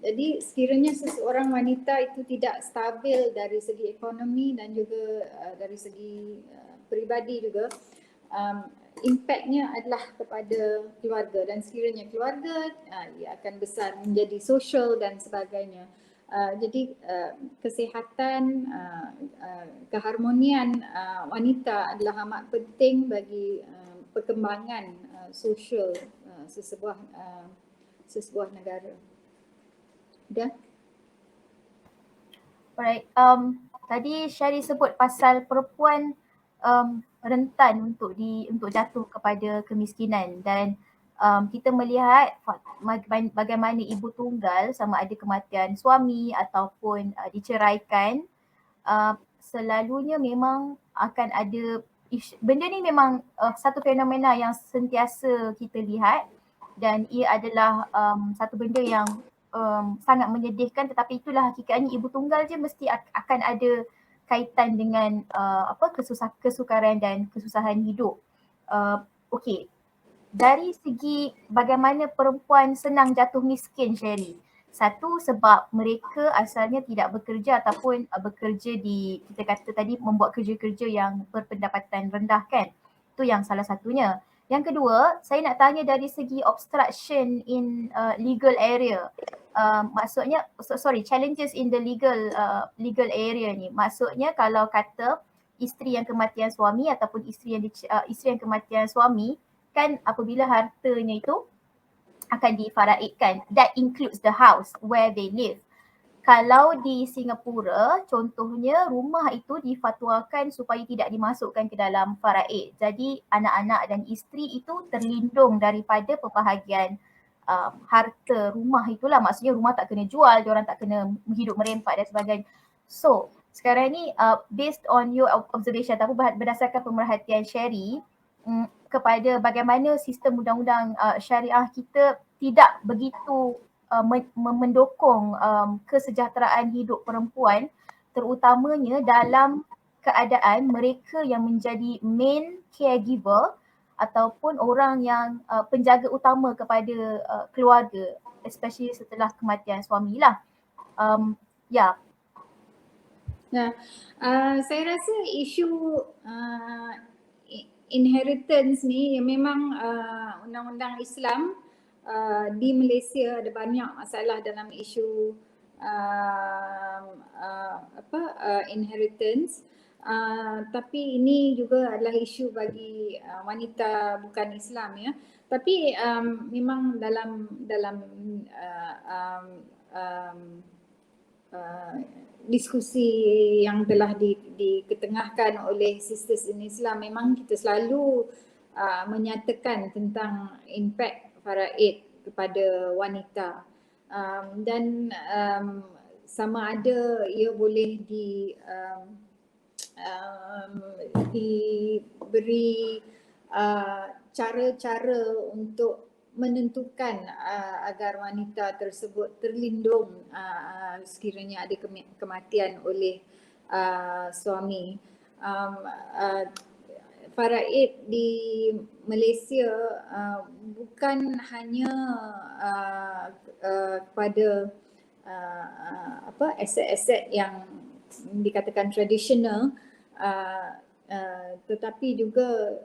Jadi sekiranya seseorang wanita itu tidak stabil dari segi ekonomi dan juga dari segi peribadi juga, impaknya adalah kepada keluarga, dan sekiranya keluarga ia akan besar menjadi sosial dan sebagainya. Jadi kesihatan, keharmonian wanita adalah amat penting bagi perkembangan sosial sesebuah negara. Dah? Alright, tadi Syari sebut pasal perempuan rentan untuk jatuh kepada kemiskinan, dan kita melihat bagaimana ibu tunggal sama ada kematian suami ataupun diceraikan, selalunya memang akan ada benda ni memang satu fenomena yang sentiasa kita lihat, dan ia adalah satu benda yang sangat menyedihkan, tetapi itulah hakikatnya. Ibu tunggal je mesti akan ada kaitan dengan kesukaran dan kesusahan hidup. Okey, dari segi bagaimana perempuan senang jatuh miskin, Sherry. Satu, sebab mereka asalnya tidak bekerja ataupun bekerja kita kata tadi membuat kerja-kerja yang berpendapatan rendah kan. Itu yang salah satunya. Yang kedua, saya nak tanya dari segi obstruction in legal area. Maksudnya challenges in the legal area ni. Maksudnya kalau kata isteri yang kematian suami ataupun isteri yang kematian suami, kan apabila hartanya itu akan difaraidkan, that includes the house where they live. Kalau di Singapura, contohnya rumah itu difatwakan supaya tidak dimasukkan ke dalam faraid. Jadi anak-anak dan isteri itu terlindung daripada pembahagian harta rumah itulah. Maksudnya rumah tak kena jual, diorang tak kena hidup merempak dan sebagainya. So sekarang ni based on your observation ataupun berdasarkan pemerhatian Sherry, kepada bagaimana sistem undang-undang syariah kita tidak begitu mendukung kesejahteraan hidup perempuan, terutamanya dalam keadaan mereka yang menjadi main caregiver ataupun orang yang penjaga utama kepada keluarga, especially setelah kematian suami lah. Nah, saya rasa isu inheritance ni memang undang-undang Islam di Malaysia ada banyak masalah dalam isu inheritance. Tapi ini juga adalah isu bagi wanita bukan Islam ya. Tapi memang dalam diskusi yang telah diketengahkan oleh Sisters in Islam, memang kita selalu menyatakan tentang impak faraid kepada wanita, dan sama ada ia boleh diberi cara-cara untuk menentukan agar wanita tersebut terlindung sekiranya ada kematian oleh suami. Faraid di Malaysia bukan hanya kepada aset-aset yang dikatakan tradisional, tetapi juga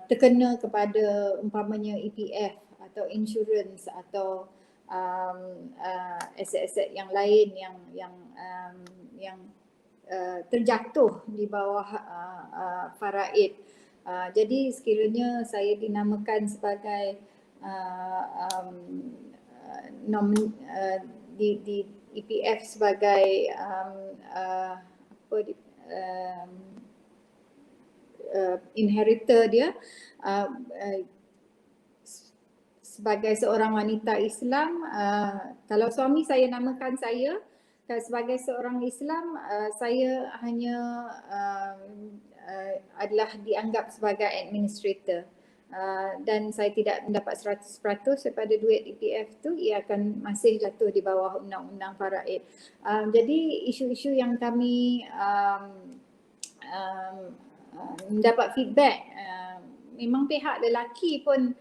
terkena kepada umpamanya EPF atau insurance atau aset-aset yang lain yang terjatuh di bawah faraid. Jadi sekiranya saya dinamakan sebagai di EPF sebagai inheritor dia, sebagai seorang wanita Islam, kalau suami saya namakan saya sebagai seorang Islam, saya hanya adalah dianggap sebagai administrator. Dan saya tidak mendapat 100% daripada duit EPF tu, ia akan masih jatuh di bawah undang-undang faraid. Jadi isu-isu yang kami mendapat feedback, memang pihak lelaki pun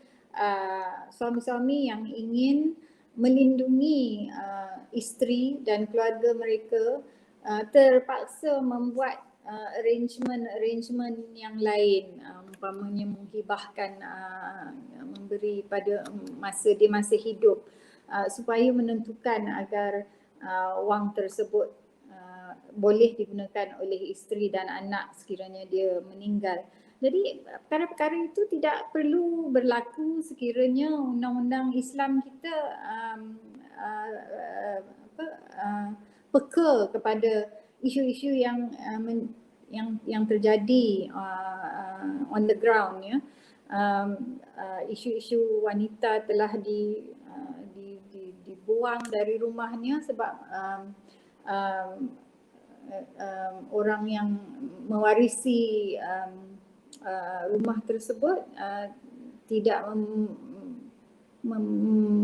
suami-suami yang ingin melindungi isteri dan keluarga mereka terpaksa membuat arrangement yang lain, umpamanya menghibahkan, memberi pada masa dia masih hidup, supaya menentukan agar wang tersebut boleh digunakan oleh isteri dan anak sekiranya dia meninggal. Jadi perkara-perkara itu tidak perlu berlaku sekiranya undang-undang Islam kita peka kepada isu-isu yang terjadi on the ground ya. Isu-isu wanita telah dibuang dari rumahnya sebab orang yang mewarisi rumah tersebut tidak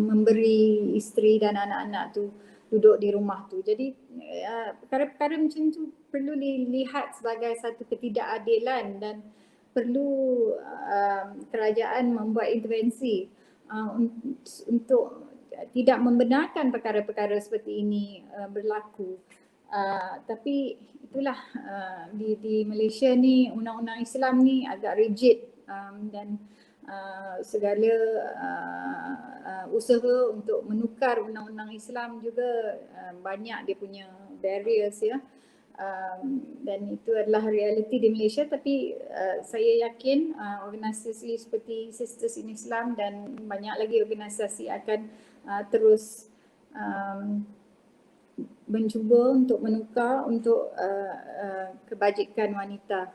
memberi isteri dan anak-anak tu duduk di rumah tu. Jadi perkara-perkara macam tu perlu dilihat sebagai satu ketidakadilan dan perlu kerajaan membuat intervensi untuk tidak membenarkan perkara-perkara seperti ini berlaku. Tapi itulah, di Malaysia ni undang-undang Islam ni agak rigid, dan segala usaha untuk menukar undang-undang Islam juga banyak dia punya barriers ya. Dan itu adalah realiti di Malaysia, tapi saya yakin organisasi seperti Sisters in Islam dan banyak lagi organisasi akan terus mencuba untuk menukar untuk kebajikan wanita,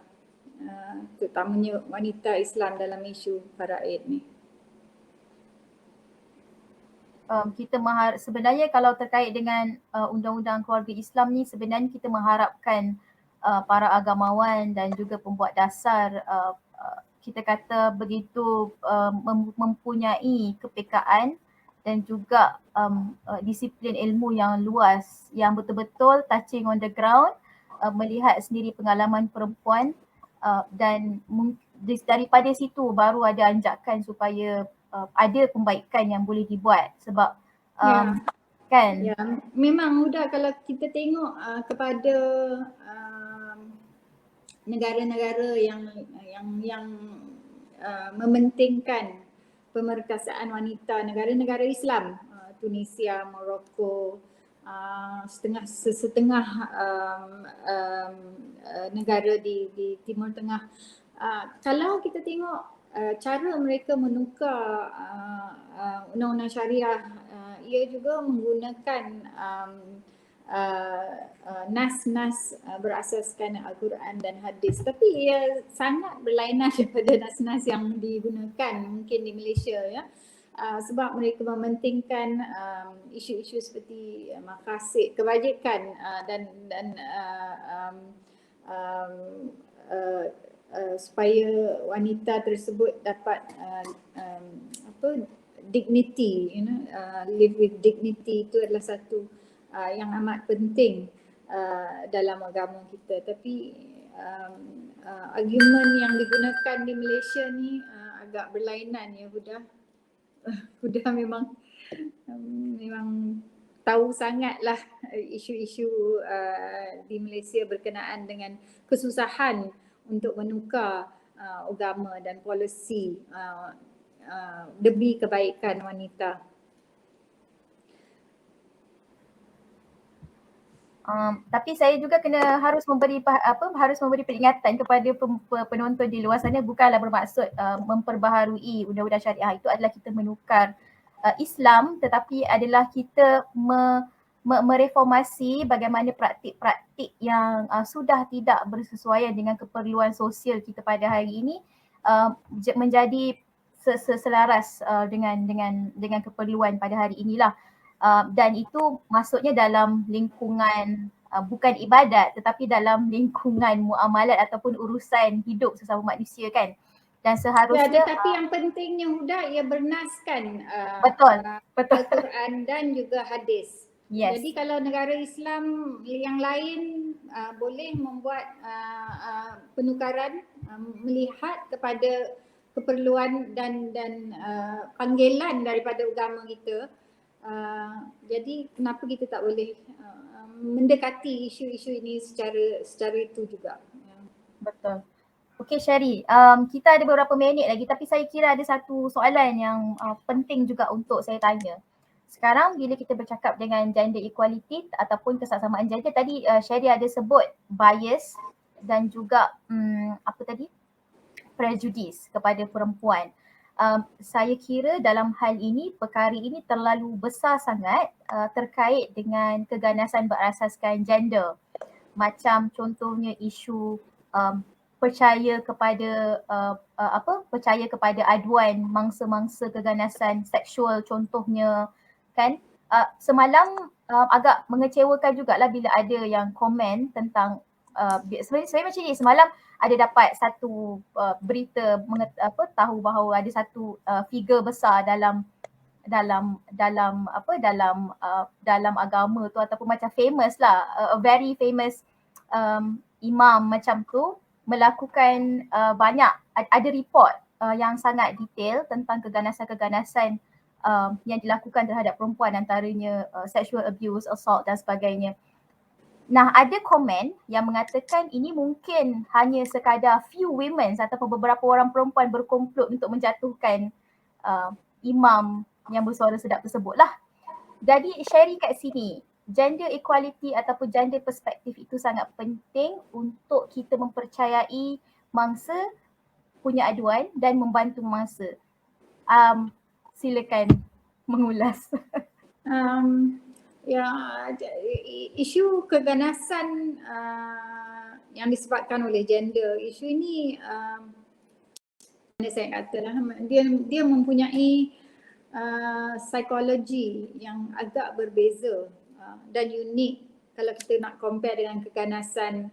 terutamanya wanita Islam dalam isu faraid ni. Kita sebenarnya kalau terkait dengan undang-undang keluarga Islam ni, sebenarnya kita mengharapkan para agamawan dan juga pembuat dasar kita kata begitu mempunyai kepekaan dan juga disiplin ilmu yang luas, yang betul-betul touching on the ground, melihat sendiri pengalaman perempuan, dan daripada situ baru ada anjakan supaya ada pembaikan yang boleh dibuat. Sebab kan? Ya, memang Huda, kalau kita tengok kepada negara-negara yang mementingkan pemerkasaan wanita, negara-negara Islam, Tunisia, Morocco, setengah negara di Timur Tengah. Kalau kita tengok cara mereka menukar undang-undang syariah, ia juga menggunakan nas-nas berasaskan Al-Quran dan hadis, tapi ia sangat berlainan daripada nas-nas yang digunakan mungkin di Malaysia, ya. Sebab mereka mementingkan isu-isu seperti maqasid kebajikan dan supaya wanita tersebut dapat dignity, live with dignity, itu adalah satu yang amat penting dalam agama kita. Tapi argument yang digunakan di Malaysia ni agak berlainan, ya Huda. Huda memang tahu sangatlah isu-isu di Malaysia berkenaan dengan kesusahan untuk menukar agama dan polisi demi kebaikan wanita. Tapi saya juga harus memberi peringatan kepada penonton di luar sana, bukanlah bermaksud memperbaharui undang-undang syariah. Itu adalah kita menukar Islam, tetapi adalah kita mereformasi bagaimana praktik-praktik yang sudah tidak bersesuaian dengan keperluan sosial kita pada hari ini menjadi selaras dengan keperluan pada hari inilah. Dan itu maksudnya dalam lingkungan bukan ibadat, tetapi dalam lingkungan muamalat ataupun urusan hidup sesama manusia, kan. Dan seharusnya tetapi yang pentingnya Huda, ia bernaskan betul. Al-Quran dan juga hadis. Yes. Jadi kalau negara Islam yang lain boleh membuat penukaran melihat kepada keperluan dan panggilan daripada agama kita. Jadi kenapa kita tak boleh mendekati isu-isu ini secara itu juga. Betul. Okey Sherry, kita ada beberapa minit lagi, tapi saya kira ada satu soalan yang penting juga untuk saya tanya. Sekarang bila kita bercakap dengan gender equality ataupun kesesamaan gender, tadi Sherry ada sebut bias dan juga prejudice kepada perempuan. Saya kira dalam hal ini, perkara ini terlalu besar sangat terkait dengan keganasan berasaskan gender. Macam contohnya isu percaya kepada aduan mangsa-mangsa keganasan seksual contohnya, kan. Semalam agak mengecewakan jugalah bila ada yang komen tentang sebenarnya macam ni. Semalam ada dapat satu berita tahu bahawa ada satu figure besar dalam agama tu, ataupun macam famous lah, a very famous imam macam tu melakukan banyak, ada report yang sangat detail tentang keganasan-keganasan yang dilakukan terhadap perempuan, antaranya sexual abuse, assault dan sebagainya. Nah, ada komen yang mengatakan ini mungkin hanya sekadar few women ataupun beberapa orang perempuan berkomplot untuk menjatuhkan imam yang bersuara sedap tersebut lah. Jadi Sherry kat sini, gender equality ataupun gender perspektif itu sangat penting untuk kita mempercayai mangsa punya aduan dan membantu mangsa. Silakan mengulas. Isu keganasan yang disebabkan oleh gender, isu ini saya katalah dia mempunyai psikologi yang agak berbeza dan unik kalau kita nak compare dengan keganasan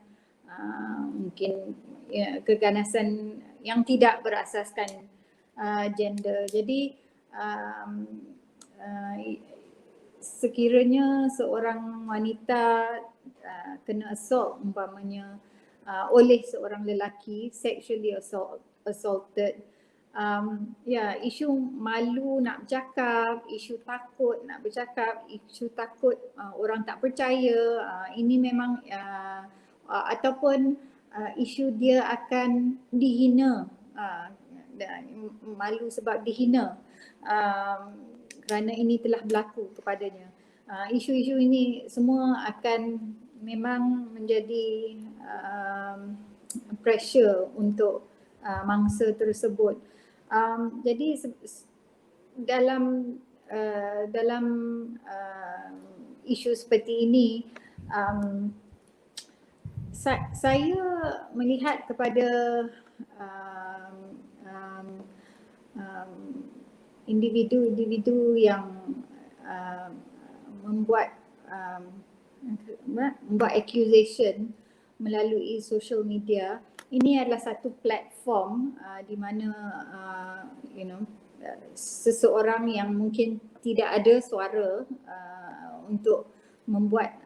mungkin keganasan yang tidak berasaskan gender. Jadi sekiranya seorang wanita kena assault umpamanya oleh seorang lelaki, sexually assaulted, isu malu nak bercakap, isu takut nak bercakap, isu takut orang tak percaya, ini memang ataupun isu dia akan dihina, malu sebab dihina kerana ini telah berlaku kepadanya. Isu-isu ini semua akan memang menjadi pressure untuk mangsa tersebut. Jadi dalam isu seperti ini, saya melihat kepada individu-individu yang membuat accusation melalui social media. Ini adalah satu platform di mana seseorang yang mungkin tidak ada suara untuk membuat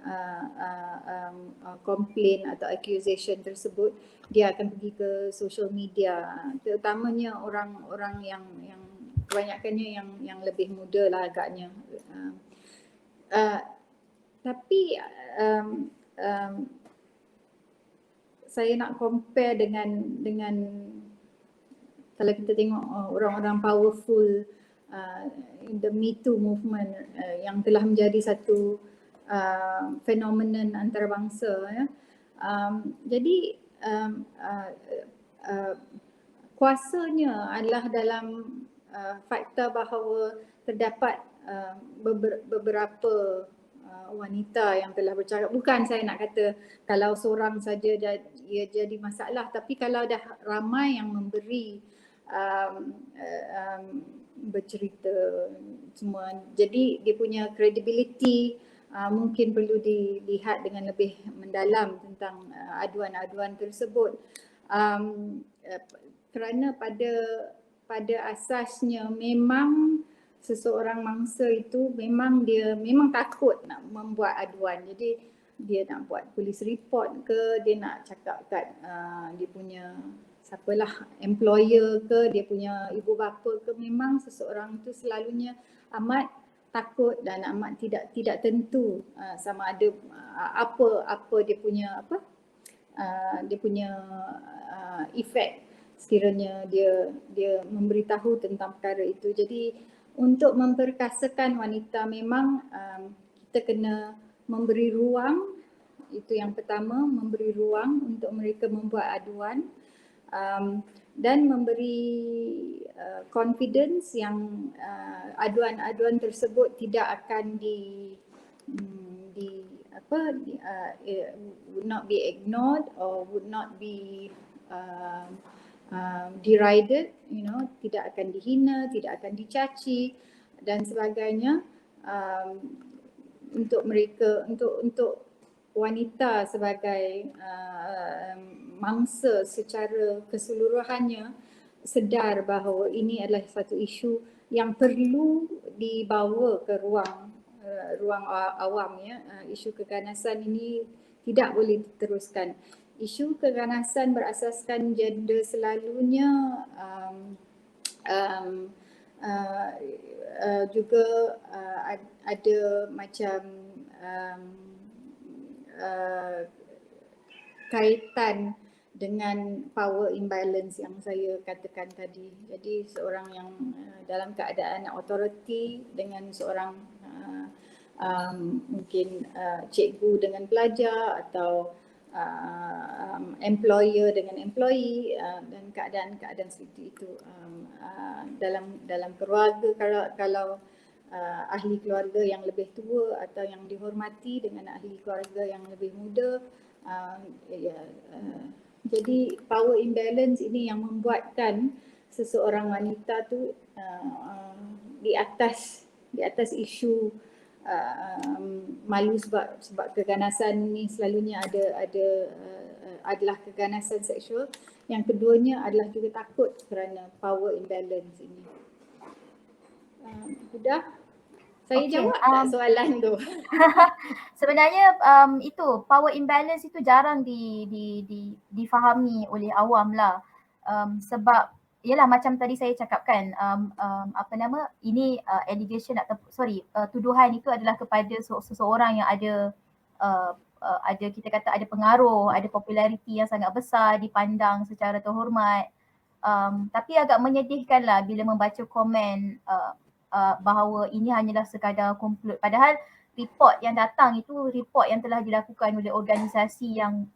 komplain atau accusation tersebut, dia akan pergi ke social media, terutamanya orang-orang yang kebanyakannya yang lebih muda lah agaknya. Tapi saya nak compare dengan kalau kita tengok orang-orang powerful in the Me Too movement yang telah menjadi satu phenomenon antarabangsa, ya. Jadi kuasanya adalah dalam fakta bahawa terdapat beberapa wanita yang telah bercakap. Bukan saya nak kata kalau seorang saja ia jadi masalah, tapi kalau dah ramai yang memberi bercerita semua, jadi dia punya credibility mungkin perlu dilihat dengan lebih mendalam tentang aduan-aduan tersebut. Kerana pada asasnya memang seseorang mangsa itu memang takut nak membuat aduan. Jadi dia nak buat police report ke, dia nak cakap kat dia punya siapalah employer ke, dia punya ibu bapa ke, memang seseorang itu selalunya amat takut dan amat tidak tentu sama ada apa dia punya efek sekiranya dia memberitahu tentang perkara itu. Jadi untuk memperkasakan wanita memang kita kena memberi ruang, itu yang pertama, memberi ruang untuk mereka membuat aduan, dan memberi confidence yang aduan-aduan tersebut tidak akan would not be ignored or would not be derided, tidak akan dihina, tidak akan dicaci dan sebagainya. Untuk mereka, untuk wanita sebagai mangsa secara keseluruhannya sedar bahawa ini adalah satu isu yang perlu dibawa ke ruang awam, ya. Isu keganasan ini tidak boleh diteruskan. Isu keganasan berasaskan gender selalunya juga ada macam kaitan dengan power imbalance yang saya katakan tadi. Jadi seorang yang dalam keadaan authority dengan seorang mungkin cikgu dengan pelajar atau employer dengan employee dan keadaan-keadaan seperti itu. Dalam keluarga, kalau ahli keluarga yang lebih tua atau yang dihormati dengan ahli keluarga yang lebih muda, jadi power imbalance ini yang membuatkan seseorang wanita tu di atas isu malu sebab keganasan ni selalunya adalah keganasan seksual. Yang keduanya adalah juga takut kerana power imbalance ini. Sudah? Saya jawab tak soalan tu? Sebenarnya itu power imbalance itu jarang difahami oleh awam lah. Sebab Yalah macam tadi saya cakapkan, ini allegation atau tuduhan itu adalah kepada seseorang yang ada kita kata ada pengaruh, ada populariti yang sangat besar, dipandang secara terhormat. Tapi agak menyedihkanlah bila membaca komen bahawa ini hanyalah sekadar komplot. Padahal report yang datang itu report yang telah dilakukan oleh organisasi yang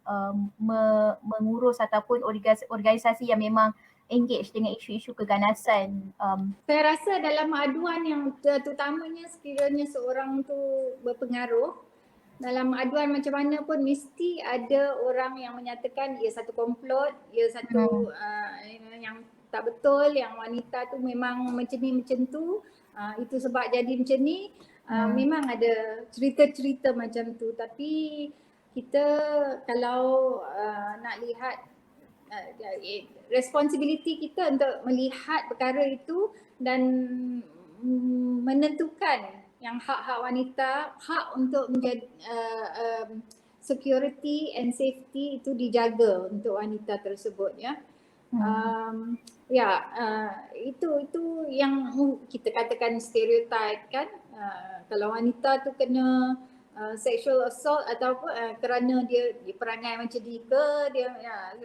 mengurus ataupun organisasi yang memang engage dengan isu-isu keganasan. Saya rasa dalam aduan yang terutamanya sekiranya seorang tu berpengaruh, dalam aduan macam mana pun mesti ada orang yang menyatakan ia satu komplot, ia satu yang tak betul, yang wanita tu memang macam ni macam tu, itu sebab jadi macam ni. Memang ada cerita-cerita macam tu, tapi kita kalau nak lihat responsibility kita untuk melihat perkara itu dan menentukan yang hak-hak wanita, hak untuk menjadi security and safety itu dijaga untuk wanita tersebut ya. Itu yang kita katakan stereotype kan. Kalau wanita tu kena sexual assault ataupun kerana dia perangai macam ni ke, dia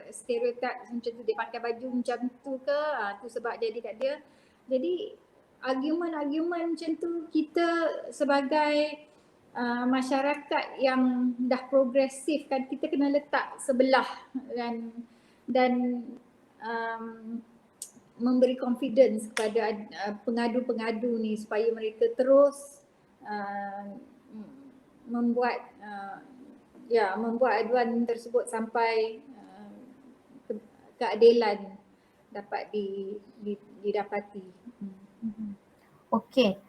stereotype macam tu, dia pakai baju macam tu ke, tu sebab jadi kat dia. Jadi argument-argument macam tu kita sebagai masyarakat yang dah progresif kan, kita kena letak sebelah dan memberi confidence kepada pengadu-pengadu ni supaya mereka terus membuat aduan tersebut sampai keadilan dapat didapati. Okey.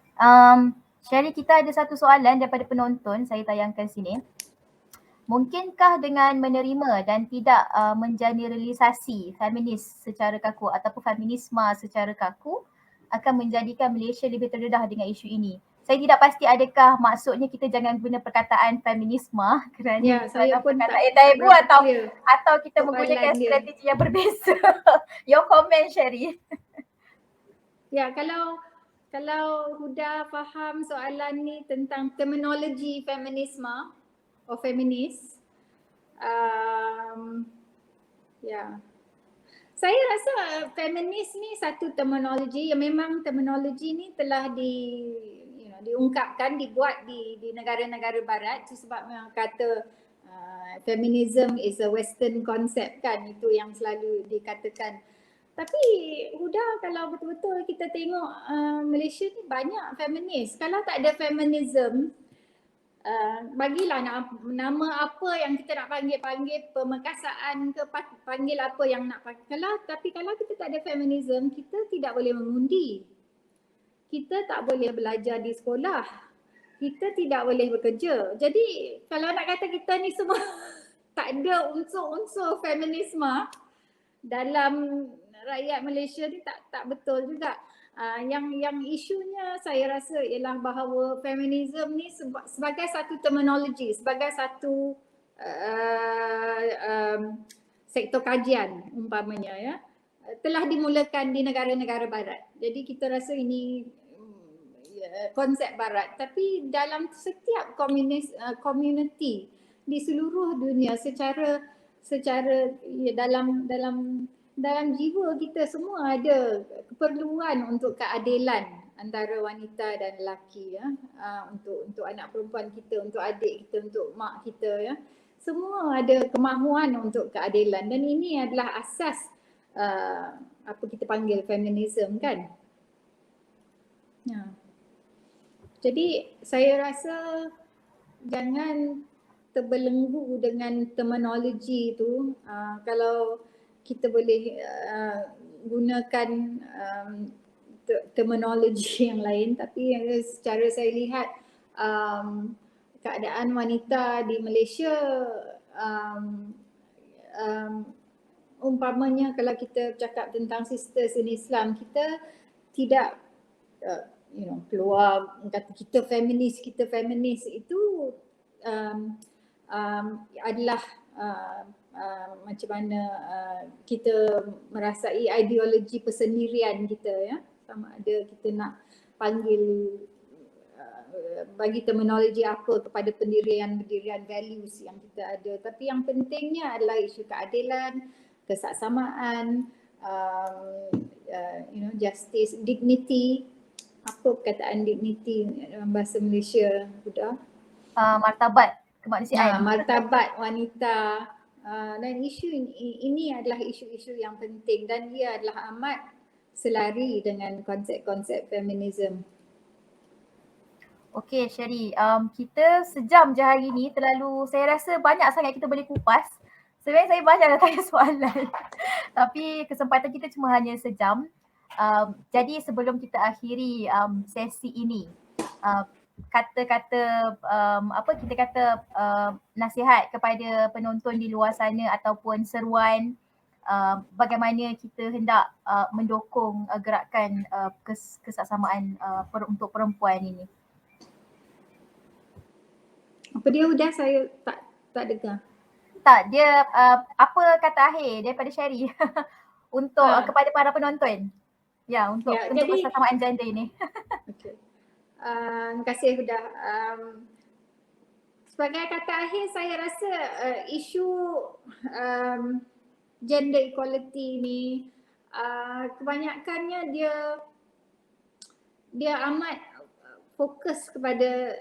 Sherry, kita ada satu soalan daripada penonton, saya tayangkan sini. Mungkinkah dengan menerima dan tidak mengeneralisasi feminis secara kaku ataupun feminisme secara kaku akan menjadikan Malaysia lebih terdedah dengan isu ini? Saya tidak pasti adakah maksudnya kita jangan guna perkataan feminisme kerana saya pun perkataan tabu atau kita menggunakan strategi yang berbeza. Your comment, Sherry. Ya, kalau Huda faham soalan ni tentang terminologi feminisme atau feminis, saya rasa feminis ni satu terminologi yang memang terminologi ni telah diungkapkan, dibuat di negara-negara barat. Itu sebab memang kata feminism is a western concept kan, itu yang selalu dikatakan. Tapi Huda, kalau betul-betul kita tengok Malaysia ni banyak feminis. Kalau tak ada feminism, bagilah nama apa yang kita nak panggil pemekasaan ke, panggil apa yang nak panggil. Tapi kalau kita tak ada feminism, kita tidak boleh mengundi. Kita tak boleh belajar di sekolah. Kita tidak boleh bekerja. Jadi kalau nak kata kita ni semua tak ada unsur-unsur feminisme dalam rakyat Malaysia ni, tak betul juga. Yang isunya saya rasa ialah bahawa feminism ni sebagai satu terminologi, sebagai satu sektor kajian umpamanya ya, telah dimulakan di negara-negara barat. Jadi kita rasa ini konsep barat, tapi dalam setiap community di seluruh dunia secara dalam jiwa kita semua ada keperluan untuk keadilan antara wanita dan lelaki ya, untuk anak perempuan kita, untuk adik kita, untuk mak kita ya. Semua ada kemahuan untuk keadilan dan ini adalah asas apa kita panggil feminism kan. Jadi saya rasa jangan terbelenggu dengan terminologi itu. Kalau kita boleh gunakan terminologi yang lain, tapi secara saya lihat keadaan wanita di Malaysia umpamanya kalau kita cakap tentang sisters in Islam, kita tidak keluar kata kita feminis itu adalah macam mana kita merasai ideologi persendirian kita, ya, sama ada kita nak panggil bagi terminologi apa kepada pendirian values yang kita ada. Tapi yang pentingnya adalah isu keadilan, kesaksamaan, justice, dignity. Apa perkataan dignity dalam bahasa Malaysia, Huda? Martabat kemanusiaan. Martabat wanita. Dan isu ini adalah isu-isu yang penting dan ia adalah amat selari dengan konsep-konsep feminism. Okey Sherry, kita sejam je hari ni, terlalu saya rasa banyak sangat kita boleh kupas. Sebenarnya saya banyak dah tanya soalan tapi kesempatan kita cuma hanya sejam. Jadi sebelum kita akhiri sesi ini, kata-kata nasihat kepada penonton di luar sana ataupun seruan bagaimana kita hendak mendukung gerakan kesaksamaan untuk perempuan ini. Apa dia Huda? Saya tak dengar. Tak, dia apa kata akhir daripada Sherry untuk kepada para penonton. Ya, untuk kesaksamaan gender ini. Okey. Terima kasih Huda. Sebagai kata akhir, saya rasa isu gender equality ni kebanyakannya dia amat fokus kepada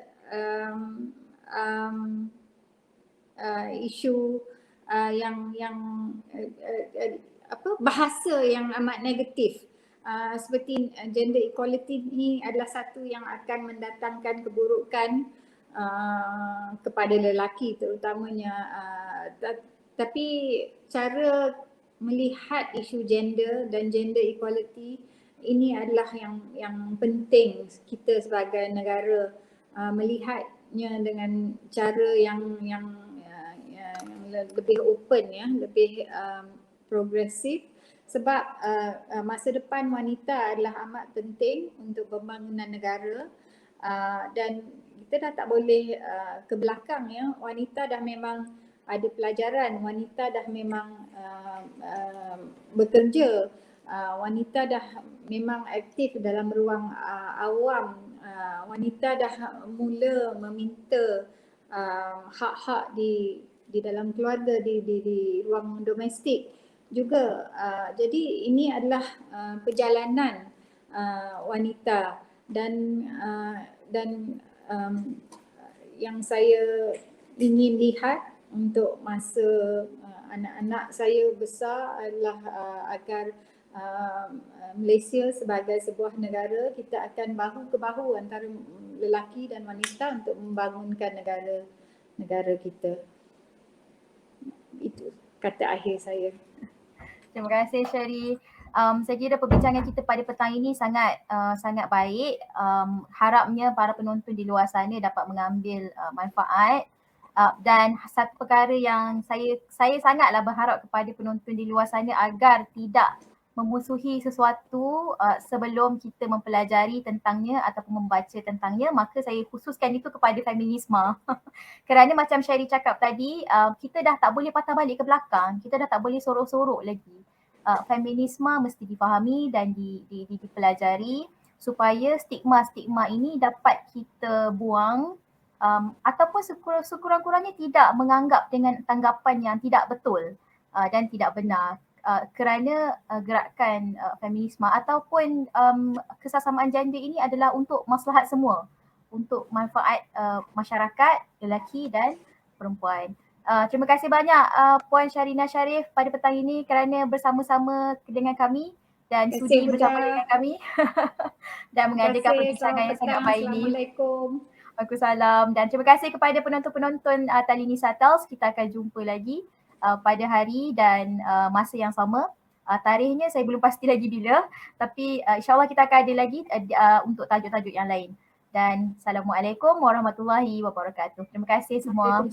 isu yang bahasa yang amat negatif. Seperti gender equality ni adalah satu yang akan mendatangkan keburukan kepada lelaki terutamanya. Tapi cara melihat isu gender dan gender equality ini adalah yang penting kita sebagai negara melihatnya dengan cara yang lebih open, ya, lebih progresif. Sebab masa depan wanita adalah amat penting untuk pembangunan negara dan kita dah tak boleh ke belakang, ya. Wanita dah memang ada pelajaran, wanita dah memang bekerja, wanita dah memang aktif dalam ruang awam, wanita dah mula meminta hak-hak di dalam keluarga, di ruang domestik juga. Jadi ini adalah perjalanan wanita dan yang saya ingin lihat untuk masa anak-anak saya besar adalah agar Malaysia sebagai sebuah negara, kita akan bahu ke bahu antara lelaki dan wanita untuk membangunkan negara kita. Itu kata akhir saya. Terima kasih Sherry. Saya kira perbincangan kita pada petang ini sangat baik. Harapnya para penonton di luar sana dapat mengambil manfaat. Dan satu perkara yang saya sangatlah berharap kepada penonton di luar sana agar tidak memusuhi sesuatu sebelum kita mempelajari tentangnya ataupun membaca tentangnya, maka saya khususkan itu kepada feminisme. Kerana macam Sherry cakap tadi, kita dah tak boleh patah balik ke belakang, kita dah tak boleh sorok-sorok lagi. Feminisme mesti difahami dan dipelajari supaya stigma-stigma ini dapat kita buang, ataupun sekurang-kurangnya tidak menganggap dengan tanggapan yang tidak betul dan tidak benar. Kerana gerakan feminisme ataupun kesaksamaan gender ini adalah untuk maslahat semua, untuk manfaat masyarakat, lelaki dan perempuan. Terima kasih banyak Puan Sharina Sharif pada petang ini kerana bersama-sama dengan kami dan sudi bersama dengan kami dan mengadakan perbincangan yang sangat baik ini. Assalamualaikum. Waalaikumsalam, dan terima kasih kepada penonton-penonton Talinisa Tales. Kita akan jumpa lagi pada hari dan masa yang sama. Tarikhnya saya belum pasti lagi bila, tapi insyaAllah kita akan ada lagi untuk tajuk-tajuk yang lain. Dan Assalamualaikum warahmatullahi wabarakatuh. Terima kasih semua.